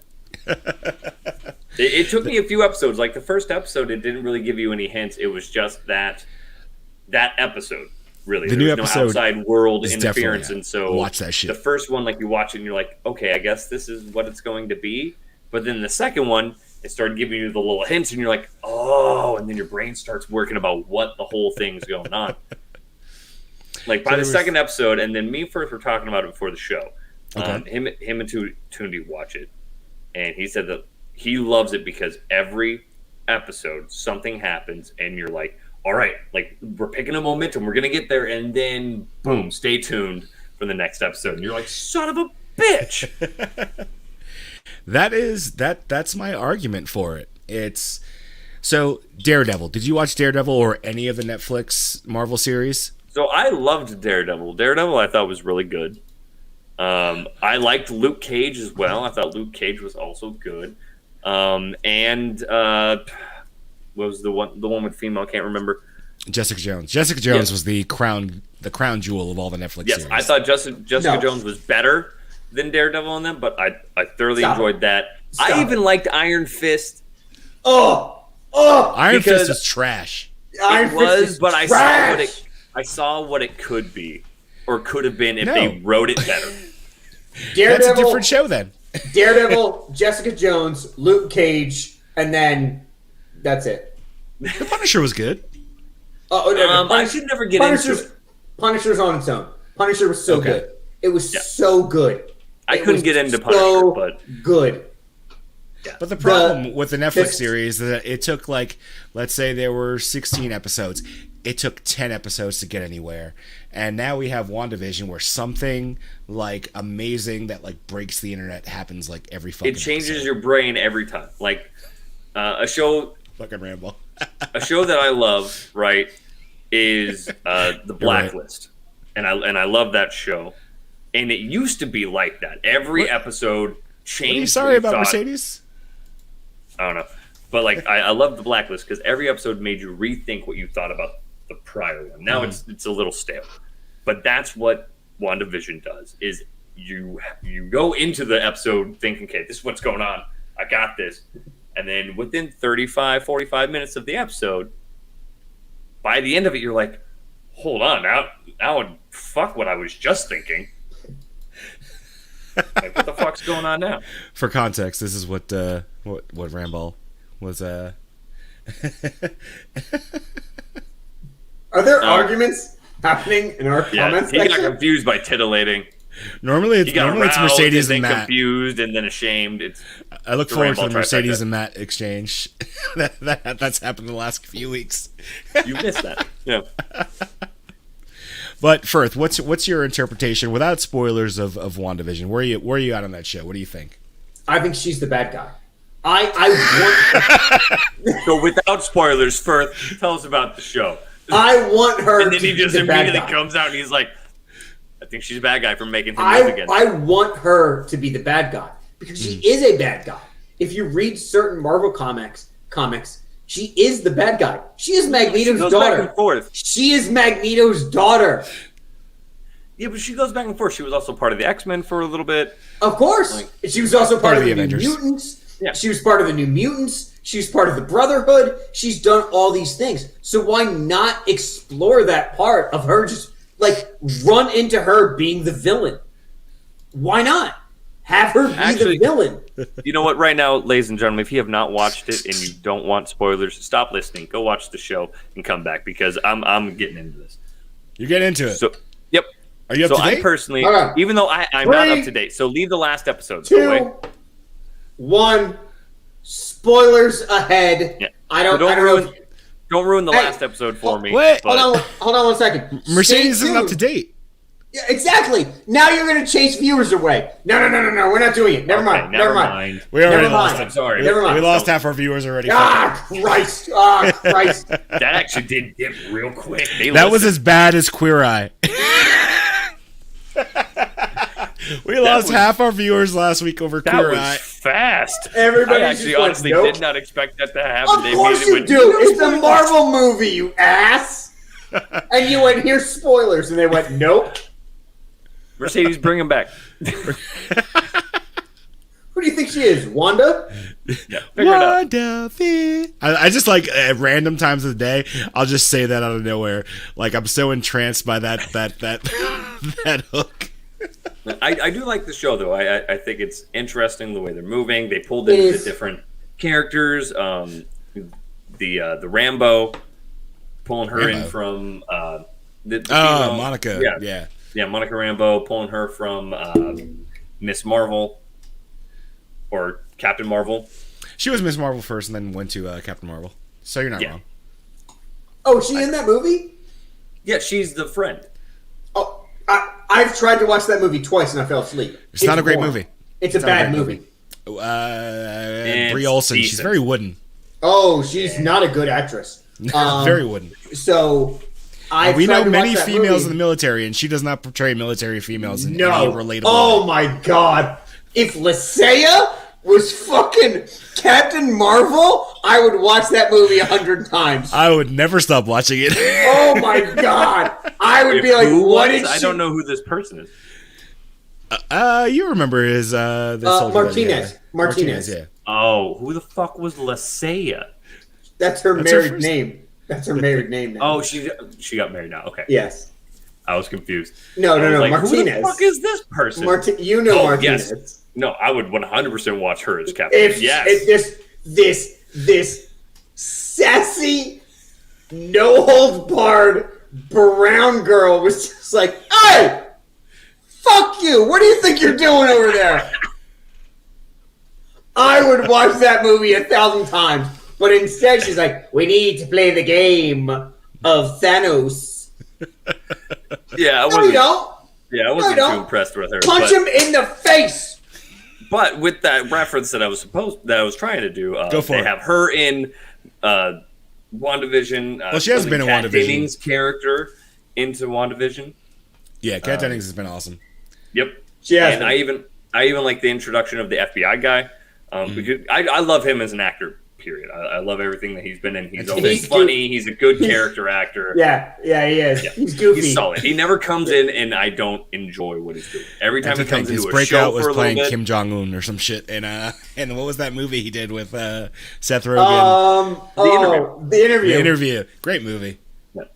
It took me a few episodes. Like the first episode, it didn't really give you any hints. It was just that episode. Really, the there new was no episode outside world is interference, definitely, and so watch that shit. The first one, like you watch it, and you're like, okay, I guess this is what it's going to be. But then the second one, it started giving you the little hints, and you're like, oh, and then your brain starts working about what the whole thing's going on. Like by the second episode, and then me and Firth were talking about it before the show. Okay. Him and Tundi watch it, and he said that he loves it because every episode something happens, and you're like, all right, like we're picking a momentum, we're gonna get there, and then boom, stay tuned for the next episode. And you're like, son of a bitch. That's my argument for it. It's so Daredevil. Did you watch Daredevil or any of the Netflix Marvel series? So I loved Daredevil. Daredevil I thought was really good. I liked Luke Cage as well. I thought Luke Cage was also good. What was the one with female? I can't remember. Jessica Jones. Jessica Jones was the crown jewel of all the Netflix series. Yes, I thought Jessica Jones was better than Daredevil in them, but I thoroughly enjoyed that. I even liked Iron Fist. Iron Fist was trash. It was, but I saw what it could be, or could have been if they wrote it better. That's a different show then. Daredevil, Jessica Jones, Luke Cage, and then that's it. The Punisher was good. I should never get into it. Punisher's on its own. Punisher was so good. It was so good. I couldn't get into Punisher, but good. But the problem with the Netflix series is that it took, like, let's say there were 16 episodes. It took 10 episodes to get anywhere. And now we have WandaVision where something, like, amazing that, like, breaks the internet happens, like, every fucking it changes episode. your brain every time. Like, a show... Fucking ramble. A show that I love, right, is The Blacklist. Right. And I love that show. And it used to be like that. Every episode changed. What are you sorry about, Mercedes? I don't know. But, like, I love The Blacklist because every episode made you rethink what you thought about the prior one. Now it's a little stale. But that's what WandaVision does, is you go into the episode thinking, okay, this is what's going on. I got this. And then within 35, 45 minutes of the episode, by the end of it, you're like, hold on, now fuck what I was just thinking. Like, what the fuck's going on now? For context, this is what Ramball was. Are there arguments happening in our comments he section? got confused by titillating. Normally it's Mercedes and Matt. Confused and then ashamed. I look forward to the Mercedes and Matt exchange. That's happened in the last few weeks. You missed that. Yeah. But Firth, what's your interpretation without spoilers of WandaVision? Where are you at on that show? What do you think? I think she's the bad guy. I want. So without spoilers, Firth, tell us about the show. I want her. And then to he just be the bad immediately guy. comes out and he's like, I think she's a bad guy for making him live again. I want her to be the bad guy because she is a bad guy. If you read certain Marvel comics, she is the bad guy. She is Magneto's she goes daughter. Back and forth. She is Magneto's daughter. Yeah, but she goes back and forth. She was also part of the X-Men for a little bit. Of course. She was also part of the New Avengers. Mutants. Yeah. She was part of the New Mutants. She was part of the Brotherhood. She's done all these things. So why not explore that part of her, just like run into her being the villain? Why not? Have her be Actually- the villain. You know what? Right now, ladies and gentlemen, if you have not watched it and you don't want spoilers, stop listening. Go watch the show and come back because I'm getting into this. You get into it. So, yep. Are you up So to I date? personally, Hold on. even though I'm not 3, up to date, so leave the last episode. 2, 1. Spoilers ahead. Yeah. I So don't know. don't ruin the Hey, last episode for me. wait. but- Hold on 1 second. Mercedes Stay isn't up to tuned. date. Yeah, exactly. Now you're going to chase viewers away. No. We're not doing it. Never Okay, mind. Never mind. We already Never lost mind. I'm sorry. Never mind. We lost half our viewers already. Ah, Christ. Ah, Christ. That actually did dip real quick. That was as bad as Queer Eye. We lost was- half our viewers last week over that Queer was Eye. fast. Everybody I just actually went, honestly nope. did not expect that to happen. Of They course immediately you went, do. It's a Marvel movie, you ass. And you went, here's spoilers. And they went, nope. Mercedes, bring him back. Who do you think she is? Wanda? Yeah, figure it out. WandaVision. I just like at random times of the day, I'll just say that out of nowhere. Like I'm so entranced by that that hook. I do like the show though. I think it's interesting the way they're moving. They pulled in It the is. different characters. The Rambo, pulling her in Rambo? from the Oh, female- Monica. Yeah, Yeah. Monica Rambo, pulling her from Miss Marvel or Captain Marvel. She was Miss Marvel first and then went to Captain Marvel. So you're not Yeah. wrong. Oh, she in that movie? Yeah, she's the friend. Oh, I've tried to watch that movie twice and I fell asleep. It's not a great boring. movie. It's a It's not a bad great movie. Brie Olson. She's decent. very wooden. Oh, she's not a good actress. Very wooden. So, I We know many that females in movie. the military, and she does not portray military females in any No. relatable Oh way. my god. If Lysaea was fucking Captain Marvel, I would watch that movie 100 times. I would never stop watching it. Oh my god. I would If be like, who what was- did she... I don't know who this person is. You remember his the soldier that he Martinez. had. Martinez. Yeah. Oh, who the fuck was Lysaea? That's her That's her married first- name. That's her married name now. Oh, she got married now. Okay, Yes. I was confused. No, I was like, Martinez. Who the fuck is this person? You know Oh, Martinez. yes. No, I would 100% watch her as Captain. If Yes. this sassy, no holds barred brown girl was just like, hey, fuck you. What do you think you're doing over there? I would watch that movie 1,000 times. But instead, she's like, we need to play the game of Thanos. Yeah, I No, you wasn't. don't. Yeah, I wasn't No, too you don't. impressed with her. Punch but, him in the face. but with that reference that I was trying to do, Go for they it. have her in WandaVision. Well, she has been in Kat WandaVision. Dennings' character into WandaVision. Yeah, Kat Dennings has been awesome. Yep. She has And been. I even like the introduction of the FBI guy. Because I love him as an actor. Period. I love everything that he's been in. He's always He's funny. He's a good character actor. Yeah, he is. Yeah. He's goofy. He's solid. He never comes in and I don't enjoy what he's doing. Every time That's he the thing. comes His into a show breakout was for a playing little bit, Kim Jong Un or some shit. And what was that movie he did with Seth Rogen? The interview. The Interview. Great movie.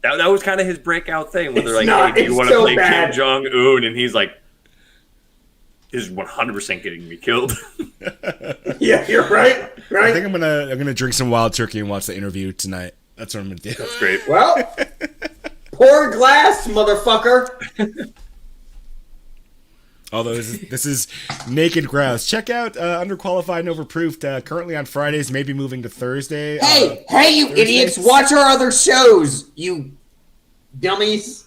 that was kind of his breakout thing. Where they're It's like, not- "Hey, do you it's want to so play bad. Kim Jong Un?" And he's like, "This is 100% getting me killed." Yeah, you're right. I Right. think I'm gonna drink some wild turkey and watch The Interview tonight. That's what I'm gonna do. That's great. Well, pour glass, motherfucker. Although this is Naked Grouse. Check out Underqualified and Overproofed. Currently on Fridays, maybe moving to Thursday. Hey, you Thursdays. idiots! Watch our other shows, you dummies.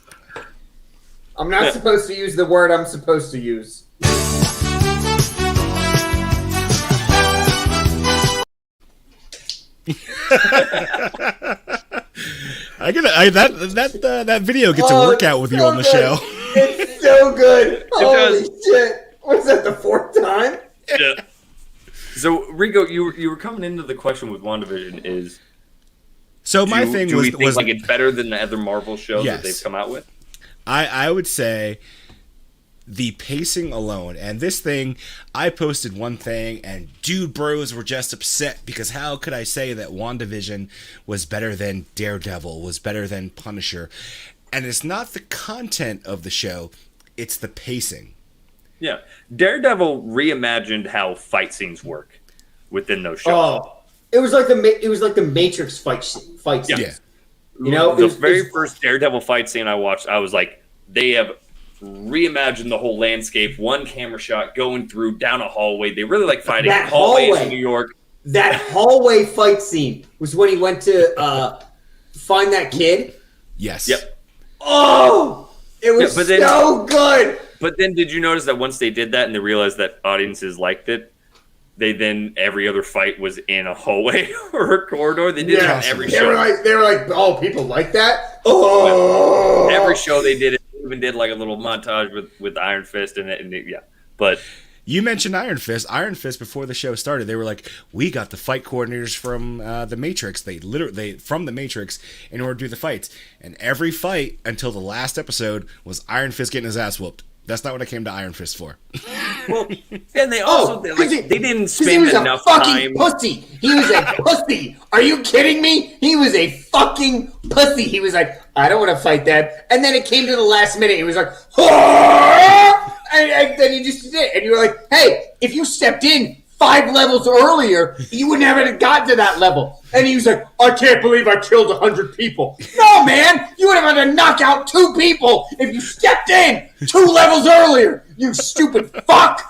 I'm not supposed to use the word I'm supposed to use. That video gets a Oh, workout with you so on the good. show. It's so good. Holy does. shit! What's that? The 4th time? Yeah. So Rico, you were coming into the question with WandaVision is. So my do, thing do was we think like it's better than the other Marvel shows Yes. that they've come out with? I would say the pacing alone, and this thing, I posted one thing, and dude bros were just upset because how could I say that WandaVision was better than Daredevil, was better than Punisher? And it's not the content of the show, it's the pacing. Yeah. Daredevil reimagined how fight scenes work within those shows. Oh, it was like the Matrix fight scene. Yeah. You know, The very first Daredevil fight scene I watched, I was like, they have reimagined the whole landscape. One camera shot going through down a hallway. They really like fighting That hallways hallway. in New York. That hallway fight scene was when he went to find that kid. Yes. Yep. Oh, it was Yeah, but then- so good. But then did you notice that once they did that and they realized that audiences liked it, they then every other fight was in a hallway or a corridor. They did it on every they show. were like, oh, people like that. Oh, Every show they did it. They even did like a little montage with Iron Fist and yeah. But You mentioned Iron Fist. Iron Fist, before the show started, they were like, "We got the fight coordinators from the Matrix. They from the Matrix in order to do the fights." And every fight until the last episode was Iron Fist getting his ass whooped. That's not what I came to Iron Fist for. well, and they also they didn't he spend was enough a fucking time. pussy. He was a pussy. Are you kidding me? He was a fucking pussy. He was like, I don't want to fight that. And then it came to the last minute. He was like, and then he just did it. And you were like, hey, if you stepped in 5 levels earlier, you would never have gotten to that level. And he was like, I can't believe I killed 100 people. No, man, you would have had to knock out 2 people if you stepped in 2 levels earlier, you stupid fuck.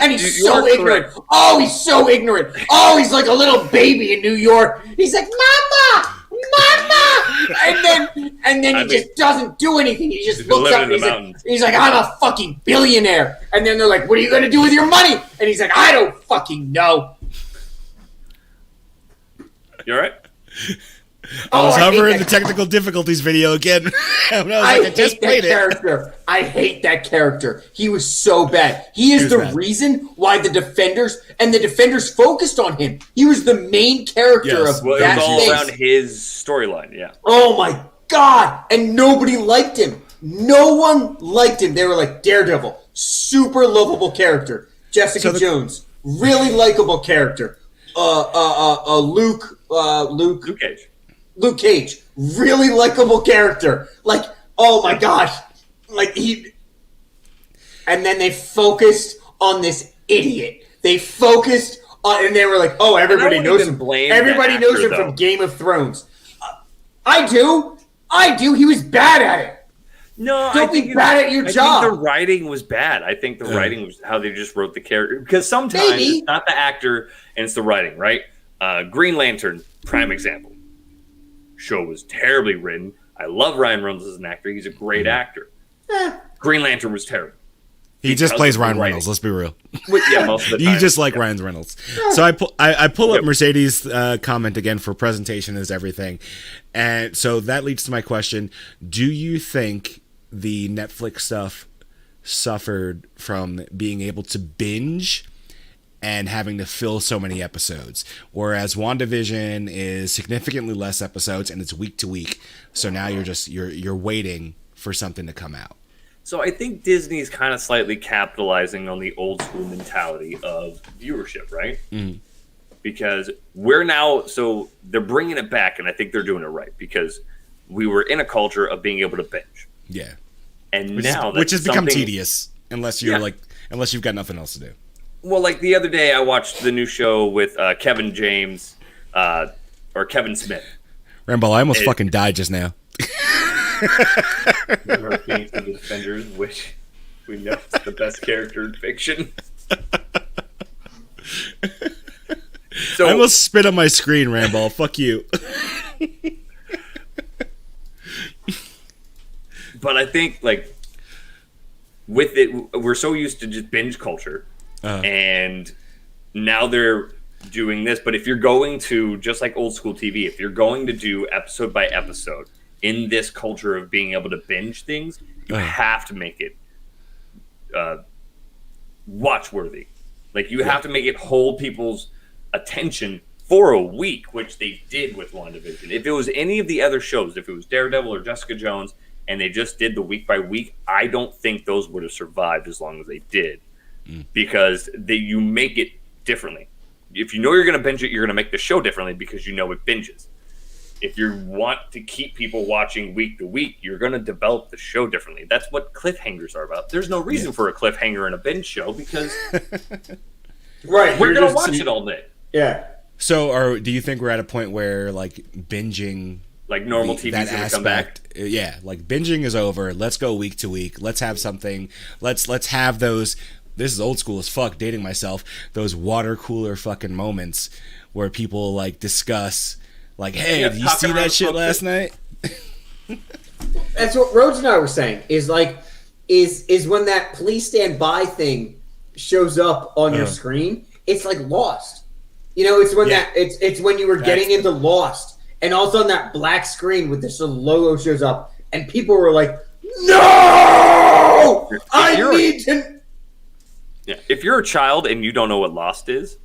And he's You so are ignorant. correct. Oh, he's so ignorant. Oh, he's like a little baby in New York. He's like, Mama! Mama! And then he just doesn't do anything. He just looks up and he's like, I'm a fucking billionaire. And then they're like, what are you going to do with your money? And he's like, I don't fucking know. You all right? I was hate hovering that- the technical difficulties video again. And I was like, I just hate played that it. character. I hate that character. He was so bad. He is the bad. reason why the Defenders focused on him. He was the main character Yes. of Well, it that was all phase. around his storyline. Yeah. Oh my god! And nobody liked him. No one liked him. They were like, Daredevil, super lovable character. Jessica Jones, really likable character. Luke Cage, really likable character. Like, oh my gosh. Like, and then they focused on this idiot. They focused on, and they were like, oh, everybody And I knows won't him. even blame Everybody the knows actor, him from though. Game of Thrones. I do. He was bad at it. No, Don't be bad at your job. I think the writing was bad. I think the writing was how they just wrote the character. Because sometimes Maybe. it's not the actor and it's the writing, right? Green Lantern, prime example. Show was terribly written. I love Ryan Reynolds as an actor. He's a great actor. Green Lantern was terrible. He just Because plays of the Ryan writing. Reynolds. Let's be real. Yeah, most of the time. You just like Ryan Reynolds. So I pull up Mercedes' comment again for presentation is everything. And so that leads to my question. Do you think the Netflix stuff suffered from being able to binge and having to fill so many episodes? Whereas WandaVision is significantly less episodes and it's week to week. So now you're waiting for something to come out. So I think Disney's kind of slightly capitalizing on the old school mentality of viewership, right? Mm-hmm. Because we're now, so they're bringing it back, and I think they're doing it right because we were in a culture of being able to binge, Yeah. and Which now which has that's become something- tedious unless you're unless you've got nothing else to do. Well, like the other day, I watched the new show with Kevin James or Kevin Smith. Rambo, I almost fucking died just now. Remember Phoenix of the Defenders, which we know is the best character in fiction. So I almost spit on my screen, Rambo. Fuck you. But I think, like, with it, we're so used to just binge culture, and now they're doing this. But if you're going to, just like old school TV, if you're going to do episode by episode in this culture of being able to binge things, you have to make it watch-worthy. Like, you have to make it hold people's attention for a week, which they did with WandaVision. If it was any of the other shows, if it was Daredevil or Jessica Jones, and they just did the week by week, I don't think those would have survived as long as they did, because you make it differently. If you know you're going to binge it, you're going to make the show differently because you know it binges. if you want to keep people watching week to week, you're going to develop the show differently. That's what cliffhangers are about. There's no reason for a cliffhanger in a binge show because Right. we're going to watch it all day. Yeah. So, do you think we're at a point where like binging, Like normal TV is going to come back? Yeah, like binging is over. Let's go week to week. Let's have something. Let's have those. This is old school as fuck. Dating myself. Those water cooler fucking moments where people like discuss, like, hey, did you see that shit last night? That's what Rhodes and I were saying. Is like, is when that please stand by thing shows up on your screen. It's like Lost. You know, it's when it's when you were getting into Lost, and all of a sudden that black screen with this little logo shows up, and people were like, "No, I need to." Yeah, if you're a child and you don't know what Lost is,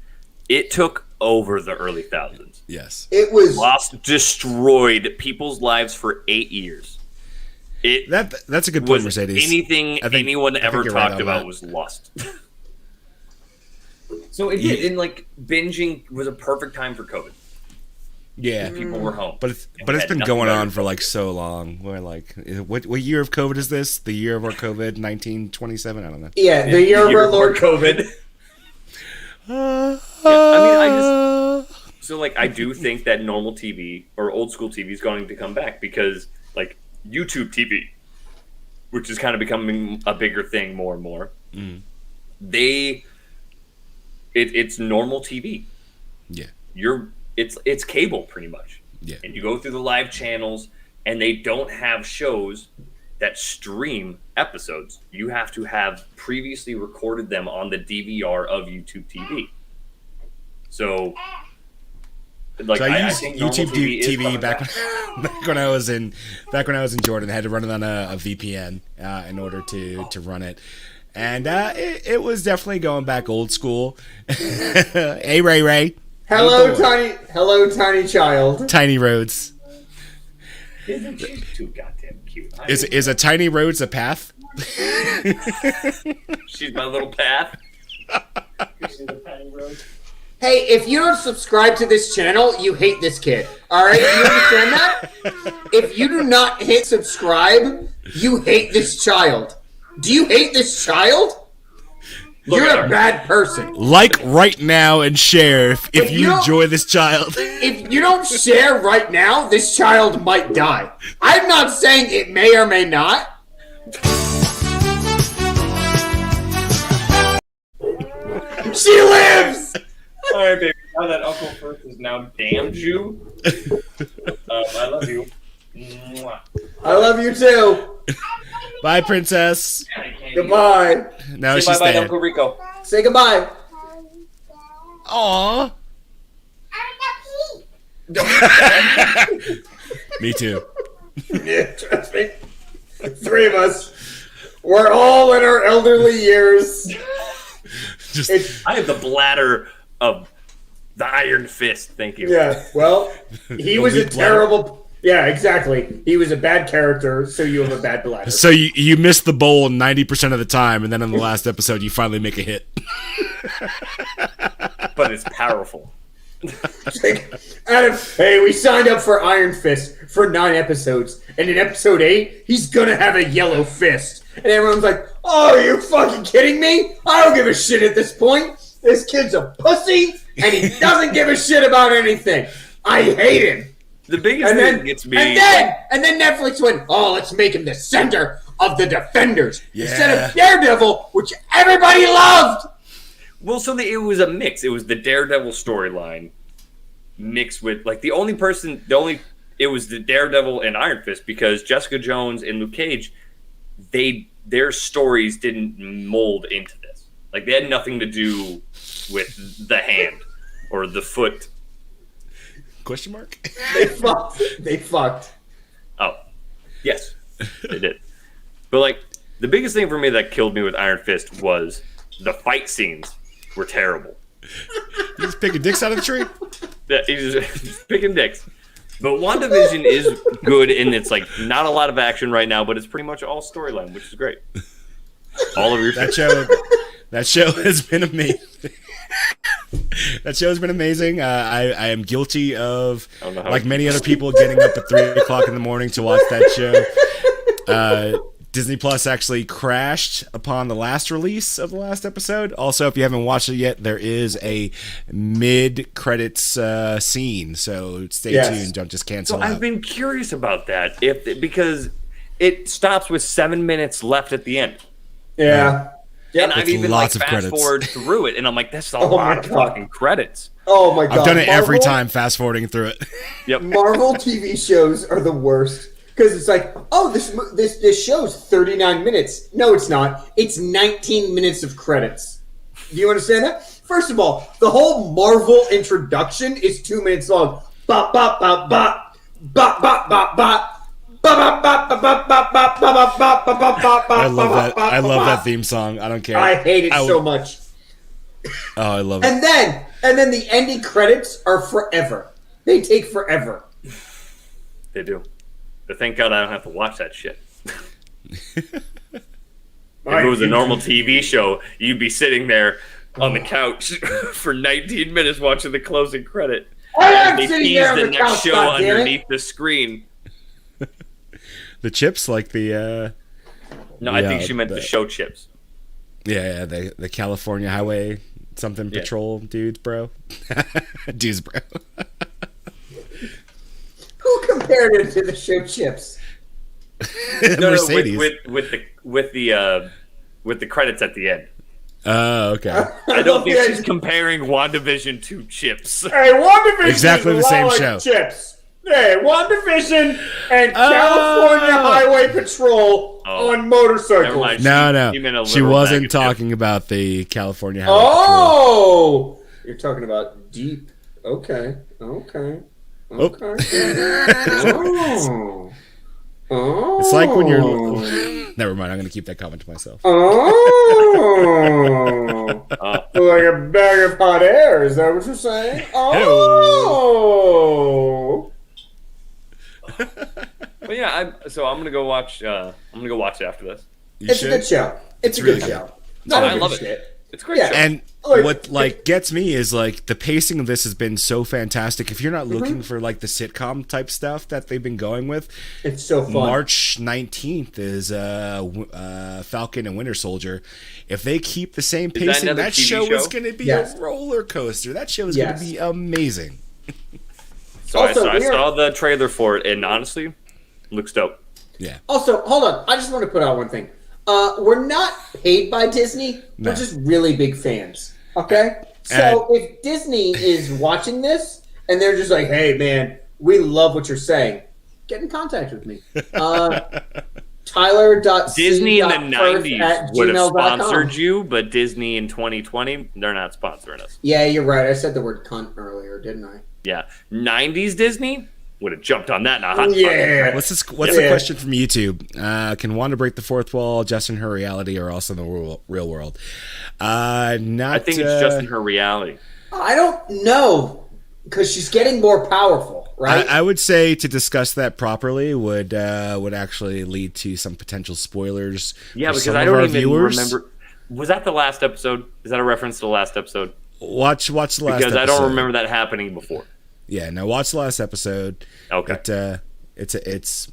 it took over the early thousands. Yes, it was Lost destroyed people's lives for 8 years. That's a good point, Mercedes. Anything anyone ever talked about was Lost. So it did, and like binging was a perfect time for COVID. Yeah, People were home, but it's been going on for like so long. We're like, what year of COVID is this? The year of our COVID, 1927. I don't know. Yeah, the year of our Lord COVID. I do think that normal TV or old school TV is going to come back because like YouTube TV, which is kind of becoming a bigger thing more and more. It's normal TV. Yeah. It's cable pretty much. Yeah. And you go through the live channels and they don't have shows that stream episodes. You have to have previously recorded them on the DVR of YouTube TV. So like I used think YouTube TV back when I was in Jordan. I had to run it on a VPN in order to run it. And it was definitely going back old school. Hey, Ray. Hello, tiny child. Tiny Rhodes. Isn't she too goddamn cute? Is a Tiny Rhodes a path? She's my little path. She's a tiny Rhodes. Hey, if you don't subscribe to this channel, you hate this kid. All right, you understand that? If you do not hit subscribe, you hate this child. Do you hate this child? You're a bad person. Like right now and share if you enjoy this child. If you don't share right now, this child might die. I'm not saying it may or may not. She lives! All right, baby. Now that Uncle First has now damned you, I love you. Mwah. I love you too. Bye, princess. Goodbye. No, Say she's bye-bye, there. Uncle Rico. Say goodbye. Aww. Me too. Yeah, trust me. 3 of us. We're all in our elderly years. I have the bladder of the Iron Fist. Thank you. Yeah, well, he was a terrible... Yeah, exactly. He was a bad character, so you have a bad bladder. So you miss the bowl 90% of the time, and then in the last episode, you finally make a hit. But it's powerful. Hey, we signed up for Iron Fist for 9 episodes, and in episode 8, he's gonna have a yellow fist. And everyone's like, oh, are you fucking kidding me? I don't give a shit at this point. This kid's a pussy, and he doesn't give a shit about anything. I hate him. The biggest thing gets me... And then Netflix went, oh, let's make him the center of the Defenders. Instead of Daredevil, which everybody loved. Well, so it was a mix. It was the Daredevil storyline mixed with... Like, it was the Daredevil and Iron Fist because Jessica Jones and Luke Cage, their stories didn't mold into this. Like, they had nothing to do with the hand or the foot. Question mark? They fucked. Oh, yes, they did. But like the biggest thing for me that killed me with Iron Fist was the fight scenes were terrible. You just picking dicks out of the tree? Yeah, he's just picking dicks. But WandaVision is good, and it's like not a lot of action right now, but it's pretty much all storyline, which is great. All of your that show has been amazing. That show's been amazing. I am guilty of, I don't know how like it- many other people, getting up at 3 o'clock in the morning to watch that show. Disney Plus actually crashed upon the last release of the last episode. Also, if you haven't watched it yet, there is a mid-credits scene, so stay tuned. Don't just cancel So out. I've been curious about that because it stops with 7 minutes left at the end. Yeah. And I've even lots like of fast credits. forward through it, and I'm like, that's a Oh lot my of God. fucking credits. Oh my god. I've done it every Marvel- time, fast-forwarding through it. Yep. Marvel TV shows are the worst because it's like, oh, this show's 39 minutes. No, it's not. It's 19 minutes of credits. Do you understand that? First of all, the whole Marvel introduction is 2 minutes long. Bop bop bop bop bop bop bop bop. I love that. I love that theme song. I don't care. I hate it so much. Oh, I love it. And then the ending credits are forever. They take forever. They do. But thank God I don't have to watch that shit. If it was a normal TV show, you'd be sitting there on the couch for 19 minutes watching the closing credit. I am They sitting tease there on the the next couch, show goddammit. underneath the screen. The chips, like the No, I think Yeah, she meant the show chips. the California Highway something Yeah. patrol dudes, bro. Dudes, bro. Who compared it to the show chips? Mercedes. with the credits at the end. Oh, okay. I don't think she's comparing WandaVision to chips. Hey, WandaVision Exactly is the same a lot show. like chips. Hey, WandaVision and California Highway Patrol on Never motorcycles. mind. No, She meant a she literal wasn't bag of chips. talking about the California Highway Oh, you're talking about deep. Okay. Oh. Oh. It's like when you're. Never mind. I'm gonna keep that comment to myself. Oh. Like a bag of hot air. Is that what you're saying? Oh. But yeah, I'm gonna go watch. I'm gonna go watch it after this. You It's should. a good show. It's a really good good. show. No, Not a I good love it. shit. It's a great Yeah. show. And Like- what gets me is like the pacing of this has been so fantastic. If you're not Mm-hmm. looking for like the sitcom type stuff that they've been going with, It's so fun. March 19th is Falcon and Winter Soldier. If they keep the same that pacing, another that TV show is show? going to be Yes. a roller coaster. That show is Yes. going to be amazing. So Also, I we are- saw the trailer for it, and honestly, looks dope. Yeah. Also, hold on. I just want to put out one thing. We're not paid by Disney. No. We're just really big fans. Okay? So if Disney is watching this and they're just like, hey, man, we love what you're saying, get in contact with me. Tyler.c. Disney in the at 90s would have gmail.com. sponsored you, but Disney in 2020, they're not sponsoring us. Yeah, you're right. I said the word cunt earlier, didn't I? Yeah. 90s Disney would have jumped on that in a hot second. Yeah. What's the Yeah. question from YouTube? Can Wanda break the fourth wall just in her reality or also in the real world? Not. I think it's just in her reality. I don't know because she's getting more powerful, right? I would say to discuss that properly would actually lead to some potential spoilers. Yeah, for because some I of don't our even viewers. remember. Was that the last episode? Is that a reference to the last episode? Watch the last Because episode. I don't remember that happening before. Yeah, no, watch the last episode. Okay. But, it's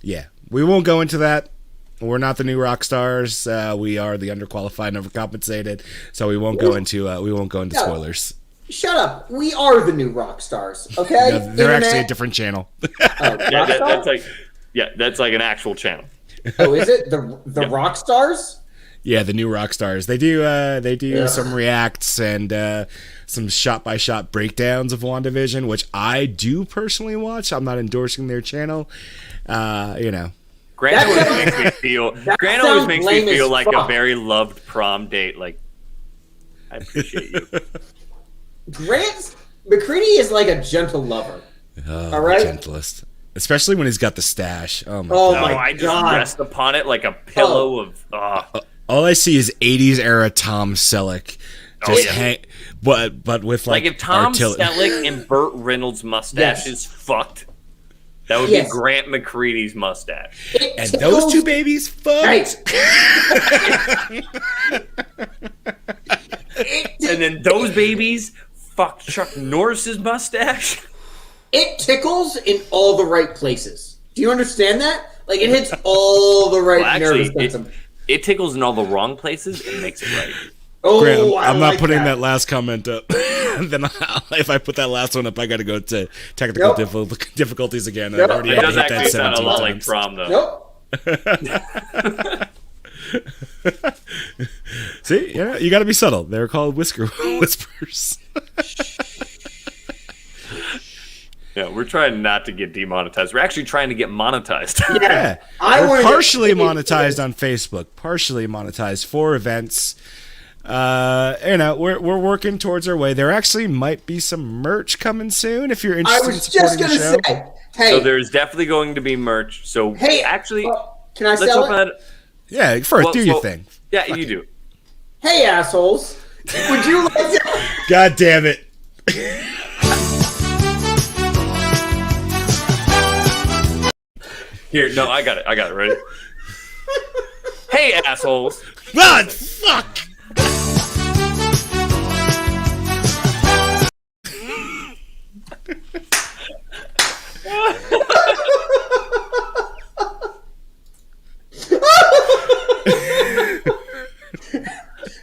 yeah. We won't go into that. We're not the new rock stars. We are the underqualified and overcompensated. So we won't go into No. spoilers. Shut up. We are the new rock stars, okay? No, they're actually a Internet- different channel. Oh, Yeah, Rockstar? that's like an actual channel. Oh, is it the rock stars? Yeah, the new rock stars. They do Yeah. some reacts and some shot by shot breakdowns of WandaVision, which I do personally watch. I'm not endorsing their channel. Grant That always sounds- makes me feel. that Grant always sounds makes lame me feel as like a fuck. very loved prom date. Like, I appreciate you. Grant McCready is like a gentle lover. Oh, All right. the gentlest. Especially when he's got the stash. Oh my Oh god. my I just God. rest upon it like a pillow of. All I see is 80s era Tom Selleck. Just yeah. hang, but with Like if Tom artillery. Selleck and Burt Reynolds' mustache Yes. is fucked, that would Yes. be Grant McCready's mustache. It And tickles- those two babies fucked. Right. It And then those babies fucked Chuck Norris's mustache. It tickles in all the right places. Do you understand that? Like, it hits all the right nervous systems. It tickles in all the wrong places and makes it right. Oh, Grant, I'm not like putting that last comment up. Then if I put that last one up, I got to go to technical difficulties again. Nope. I've already It does hit that actually sound a 17 lot like times. prom, though. Nope. See, yeah, you got to be subtle. They're called whispers. Yeah, we're trying not to get demonetized. We're actually trying to get monetized. Yeah, we're partially monetized on Facebook, partially monetized for events. We're working towards our way. There actually might be some merch coming soon if you're interested in supporting the show. Hey, so there's definitely going to be merch. So actually, can I sell it? Yeah, first do your thing. Yeah, you do. Hey, assholes! Would you like to? God damn it! Here, no, I got it. Ready? Hey, assholes! God, fuck!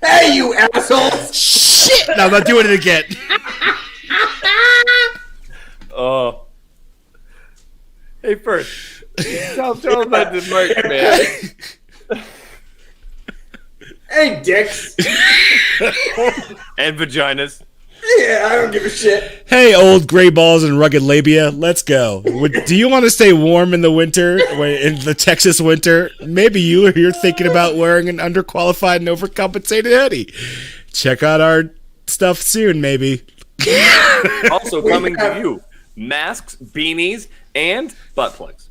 Hey, you assholes! Shit! No, I'm not doing it again. Oh. Hey, first. Tell them about the merch, man. Hey, dicks! And vaginas. Yeah, I don't give a shit. Hey, old gray balls and rugged labia, let's go. Do you want to stay warm in the winter, in the Texas winter? Maybe you're thinking about wearing an underqualified and overcompensated hoodie. Check out our stuff soon, maybe. Also coming to you, masks, beanies, and butt plugs.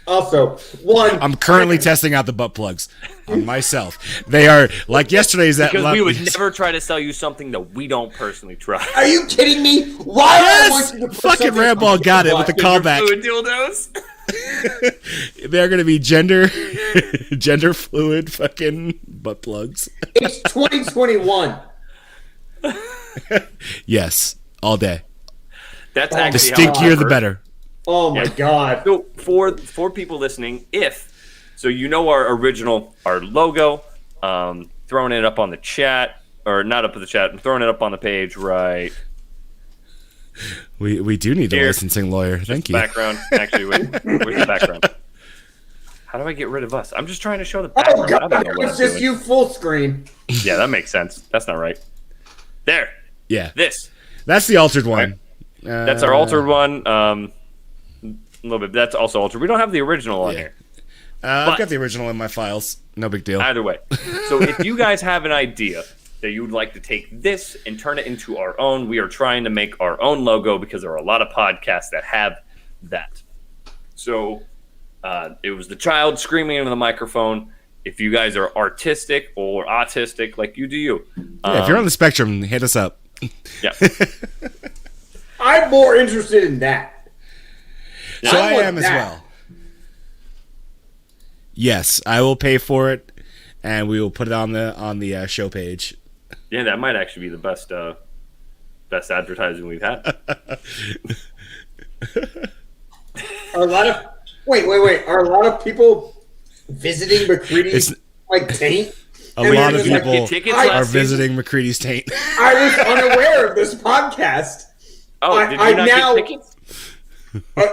Also, I'm currently testing out the butt plugs on myself. They are like yesterday's. Because we would never try to sell you something that we don't personally try. Are you kidding me? Why? Yes! Fucking Ramball got it with the callback. Fluid dildos. They're gonna be gender fluid fucking butt plugs. It's 2021. Yes, all day. That's The actually how stinkier it the works. better. Oh my god. So for people listening, our original, our logo, throwing it up on the chat, or not up in the chat, I'm throwing it up on the page right We do need a here. licensing lawyer. Thank you. Background. Actually, where's the background? How do I get rid of us? I'm just trying to show the background. Oh I don't god, know it what was I'm just doing. you full screen. Yeah, that makes sense. That's not right. There. Yeah, This. that's the altered one. That's our altered one. A little bit. That's also altered. We don't have the original on here. I've got the original in my files. No big deal. Either way. So if you guys have an idea that you would like to take this and turn it into our own, we are trying to make our own logo because there are a lot of podcasts that have that. So it was the child screaming into the microphone. If you guys are artistic or autistic, like you do you. Yeah, if you're on the spectrum, hit us up. Yeah. I'm more interested in that. So I want am as that. well. Yes, I will pay for it, and we will put it on the show page. Yeah, that might actually be the best advertising we've had. Are a lot of wait. Are a lot of people visiting McCready's taint? A lot of they're just people tickets I- last are season? visiting McCready's taint. I was unaware of this podcast. Oh, I- did I you not now- get tickets?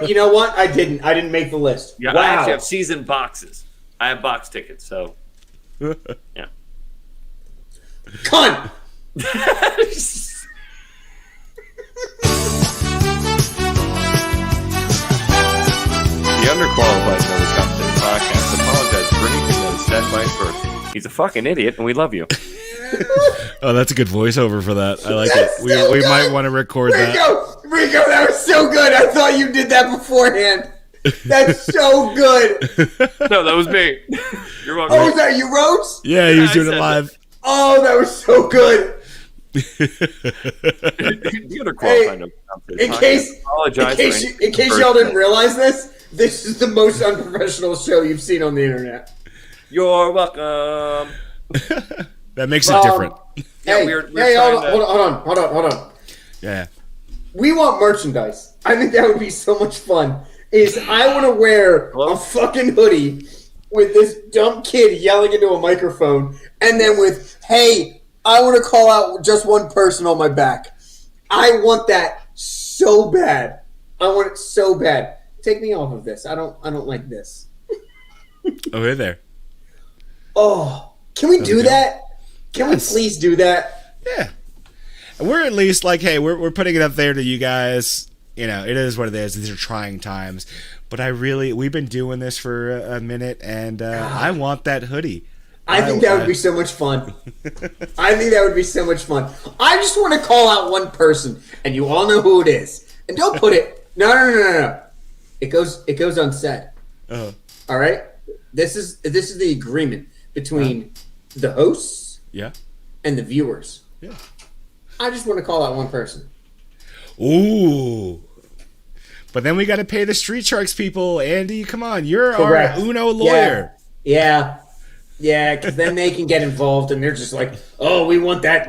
You know what? I didn't make the list. Yeah, I wow. actually have season boxes. I have box tickets, so yeah. Cunt. The underqualified Never Compensated Podcast apologize for anything that is said by birth. He's a fucking idiot, and we love you. Oh, that's a good voiceover for that. I like That's it. so We good. might want to record that. Rico, that was so good. I thought you did that beforehand. That's so good. No, that was me. You're welcome. Oh, was that you, Rhodes? Yeah, he was I doing said it live. Oh, that was so good. The underqualified Never Compensated In Podcast case, apologize for anything in case y'all didn't realize this is the most unprofessional show you've seen on the internet. You're welcome. That makes it different. Hey, we're hey, trying to- hold on. Yeah. We want merchandise. I think that would be so much fun. I want to wear a fucking hoodie with this dumb kid yelling into a microphone, and then with, "Hey, I want to call out just one person on my back." I want that so bad. I want it so bad. Take me off of this. I don't like this. Over there. Oh, can we do Okay. that? Can Yes. we please do that? Yeah. And we're at least like, hey, we're putting it up there to you guys. You know, it is what it is. These are trying times. But we've been doing this for a minute, and I want that hoodie. I think that would be so much fun. I think that would be so much fun. I just want to call out one person, and you all know who it is. And don't put it. No. It goes unsaid. Uh-huh. All right. This is the agreement between the hosts Yeah. and the viewers. Yeah. I just want to call out one person. Ooh. But then we got to pay the Street Sharks people. Andy, come on. You're Correct. our Uno lawyer. Yeah, because then they can get involved, and they're just like, "Oh, we want that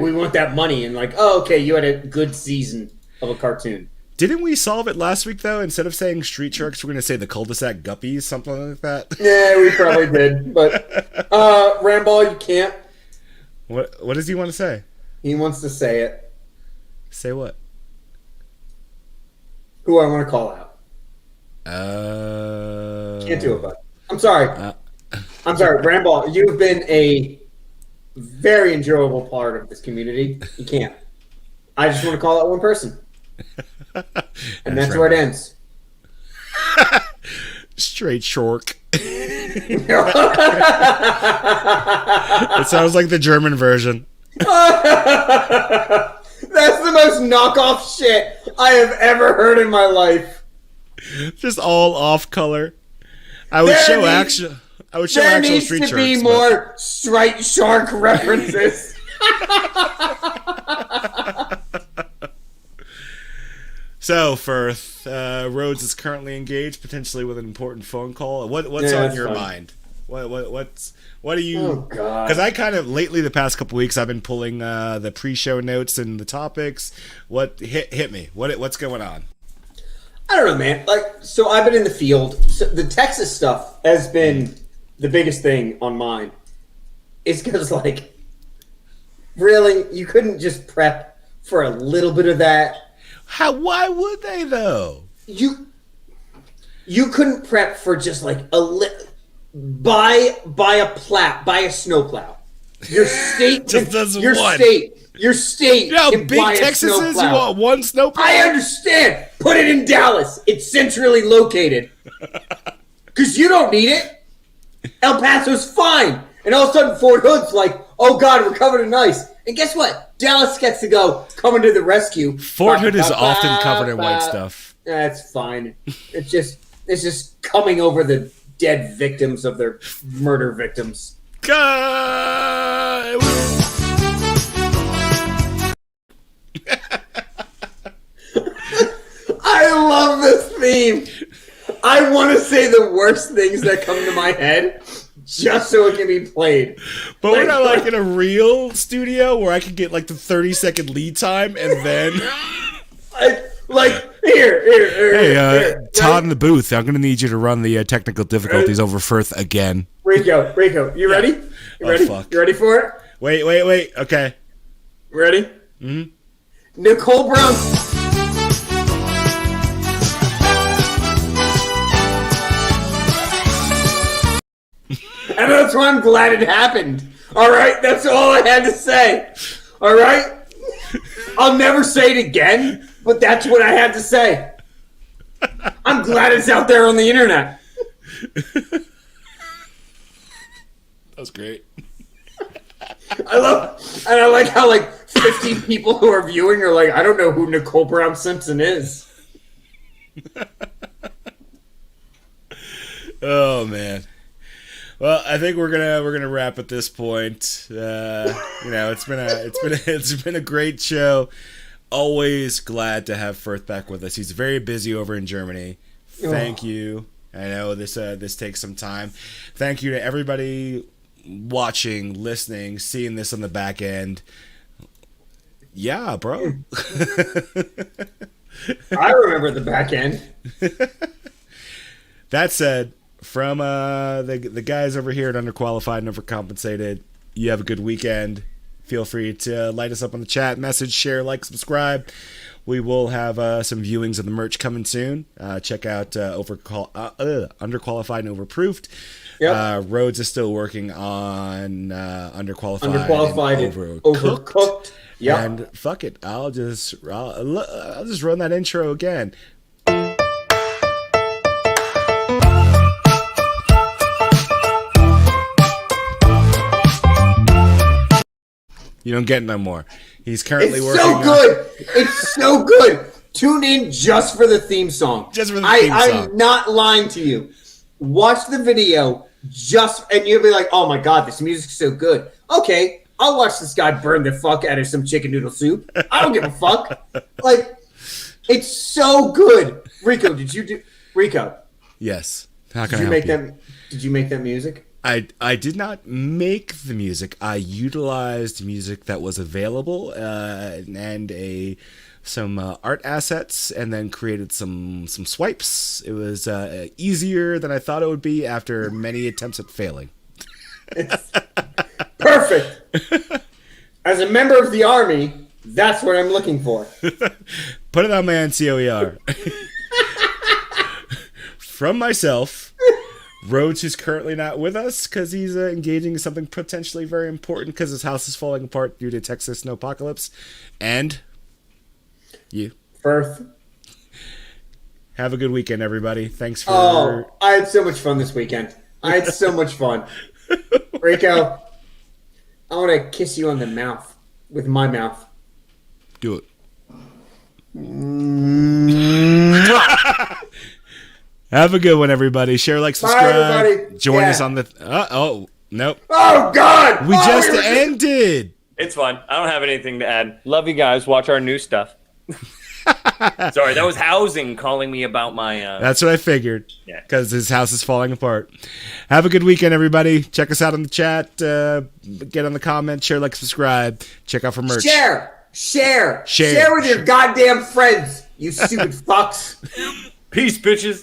money," and like, "Oh, okay, you had a good season of a cartoon." Didn't we solve it last week, though? Instead of saying Street Sharks, we're going to say the cul-de-sac guppies, something like that. Yeah, we probably did, but Ramball, you can't. What does he want to say? He wants to say it. Say what? Who I want to call out. Can't do it, bud. I'm sorry. I'm sorry, Ramball. You've been a very enjoyable part of this community. You can't. I just want to call out one person. And that's where it ends. Straight Shork. It sounds like the German version. That's the most knockoff shit I have ever heard in my life. Just all off color. I would show actual There needs Street to Sharks. be but- more Striped Shark references. So, Firth, Rhodes is currently engaged, potentially with an important phone call. What's Yeah, on that's your fine. mind? What do you? Oh, God. Because I kind of lately, the past couple weeks, I've been pulling the pre-show notes and the topics. What hit me? What's going on? I don't know, man. So I've been in the field. So the Texas stuff has been the biggest thing on mine. It's because, really, you couldn't just prep for a little bit of that. Why would they though? You couldn't prep for just buy a snowplow. Your state Just does your one. state You know how can big buy Texas a is? snowplow. You want one snowplow? I understand. Put it in Dallas. It's centrally located. Because you don't need it. El Paso's fine. And all of a sudden, Fort Hood's like, "Oh, God, we're covered in ice." And guess what? Dallas gets to go coming to the rescue. Fort Hood is often covered in white stuff. That's fine. It's just coming over the dead victims of their murder victims. God! I love this theme. I want to say the worst things that come to my head just so it can be played. But we're not in a real studio where I could get the 30-second lead time and then. Here. Hey, here. Todd in the booth. I'm gonna need you to run the technical difficulties over Firth again. Rico, you ready? You ready? Fuck. You ready for it? Wait. Okay. Ready? Mm-hmm. Nicole Brown. And that's why I'm glad it happened. All right? That's all I had to say. All right? I'll never say it again, but that's what I had to say. I'm glad it's out there on the internet. That was great. I like how 50 people who are viewing are I don't know who Nicole Brown Simpson is. Oh man. Well, I think we're gonna wrap at this point. It's been a great show. Always glad to have Firth back with us. He's very busy over in Germany. Thank you. I know this takes some time. Thank you to everybody watching, listening, seeing this on the back end. Yeah, bro. I remember the back end. That said, from the guys over here at Underqualified and Overcompensated, you have a good weekend. Feel free to light us up on the chat, message, share, like, subscribe. We will have some viewings of the merch coming soon. Check out Underqualified and Overproofed. Yep. Rhodes is still working on Underqualified and Overcooked. Yep. And fuck it, I'll just run that intro again. You don't get no more. He's currently It's working. so good. It's so good. Tune in just for the theme song. Just for the theme song. I'm not lying to you. Watch the video and you'll be like, oh my god, this music's so good. Okay, I'll watch this guy burn the fuck out of some chicken noodle soup. I don't give a fuck. Like, it's so good. Rico, Rico? Yes. How can Did I you help make that? Did you make that music? I did not make the music. I utilized music that was available and some art assets, and then created some swipes. It was easier than I thought it would be after many attempts at failing. It's perfect. As a member of the Army, that's what I'm looking for. Put it on my NCOER. From myself, Rhodes, who's currently not with us because he's engaging in something potentially very important because his house is falling apart due to Texas snowpocalypse, and you. Firth. Have a good weekend, everybody. Thanks for... Oh, I had so much fun this weekend. I had so much fun. Rico, I want to kiss you on the mouth with my mouth. Do it. Have a good one, everybody. Share, like, subscribe. Bye, everybody. Join us on the... nope. Oh, God! We just ended! It's fine. I don't have anything to add. Love you guys. Watch our new stuff. Sorry, that was Housing calling me about my... That's what I figured. Yeah. Because his house is falling apart. Have a good weekend, everybody. Check us out on the chat. Get on the comments. Share, like, subscribe. Check out for merch. Share with your goddamn friends, you stupid fucks. Peace, bitches.